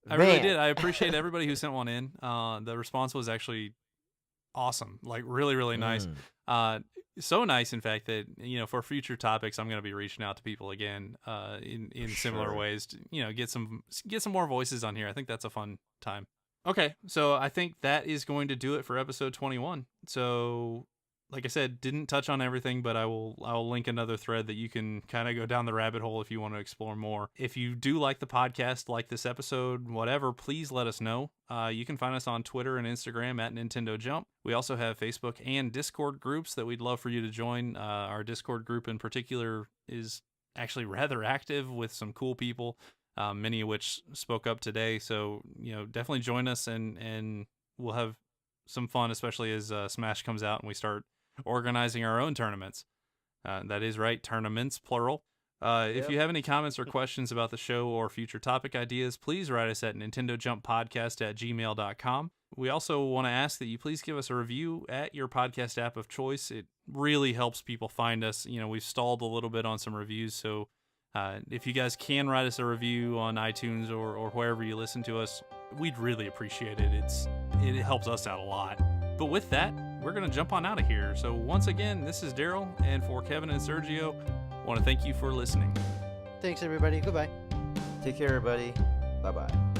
I really did. I appreciate everybody who sent one in. The response was actually awesome. Like really, really nice. So nice, in fact, that for future topics, I'm going to be reaching out to people again in similar ways to get some more voices on here. I think that's a fun time. Okay, so I think that is going to do it for episode 21. So. Like I said, didn't touch on everything, but I'll link another thread that you can kind of go down the rabbit hole if you want to explore more. If you do like the podcast, like this episode, whatever, please let us know. You can find us on Twitter and Instagram at NintendoJump. We also have Facebook and Discord groups that we'd love for you to join. Our Discord group in particular is actually rather active with some cool people, many of which spoke up today. So, definitely join us and we'll have some fun, especially as Smash comes out and we start organizing our own tournaments. That is right, tournaments, plural. If you have any comments or questions about the show or future topic ideas, please write us at NintendoJumpPodcast@gmail.com. We also want to ask that you please give us a review at your podcast app of choice. It really helps people find us. We've stalled a little bit on some reviews, so if you guys can write us a review on iTunes or wherever you listen to us, we'd really appreciate it. It helps us out a lot. But with that, we're going to jump on out of here. So once again, this is Daryl, and for Kevin and Sergio, I want to thank you for listening. Thanks, everybody. Goodbye. Take care, everybody. Bye-bye.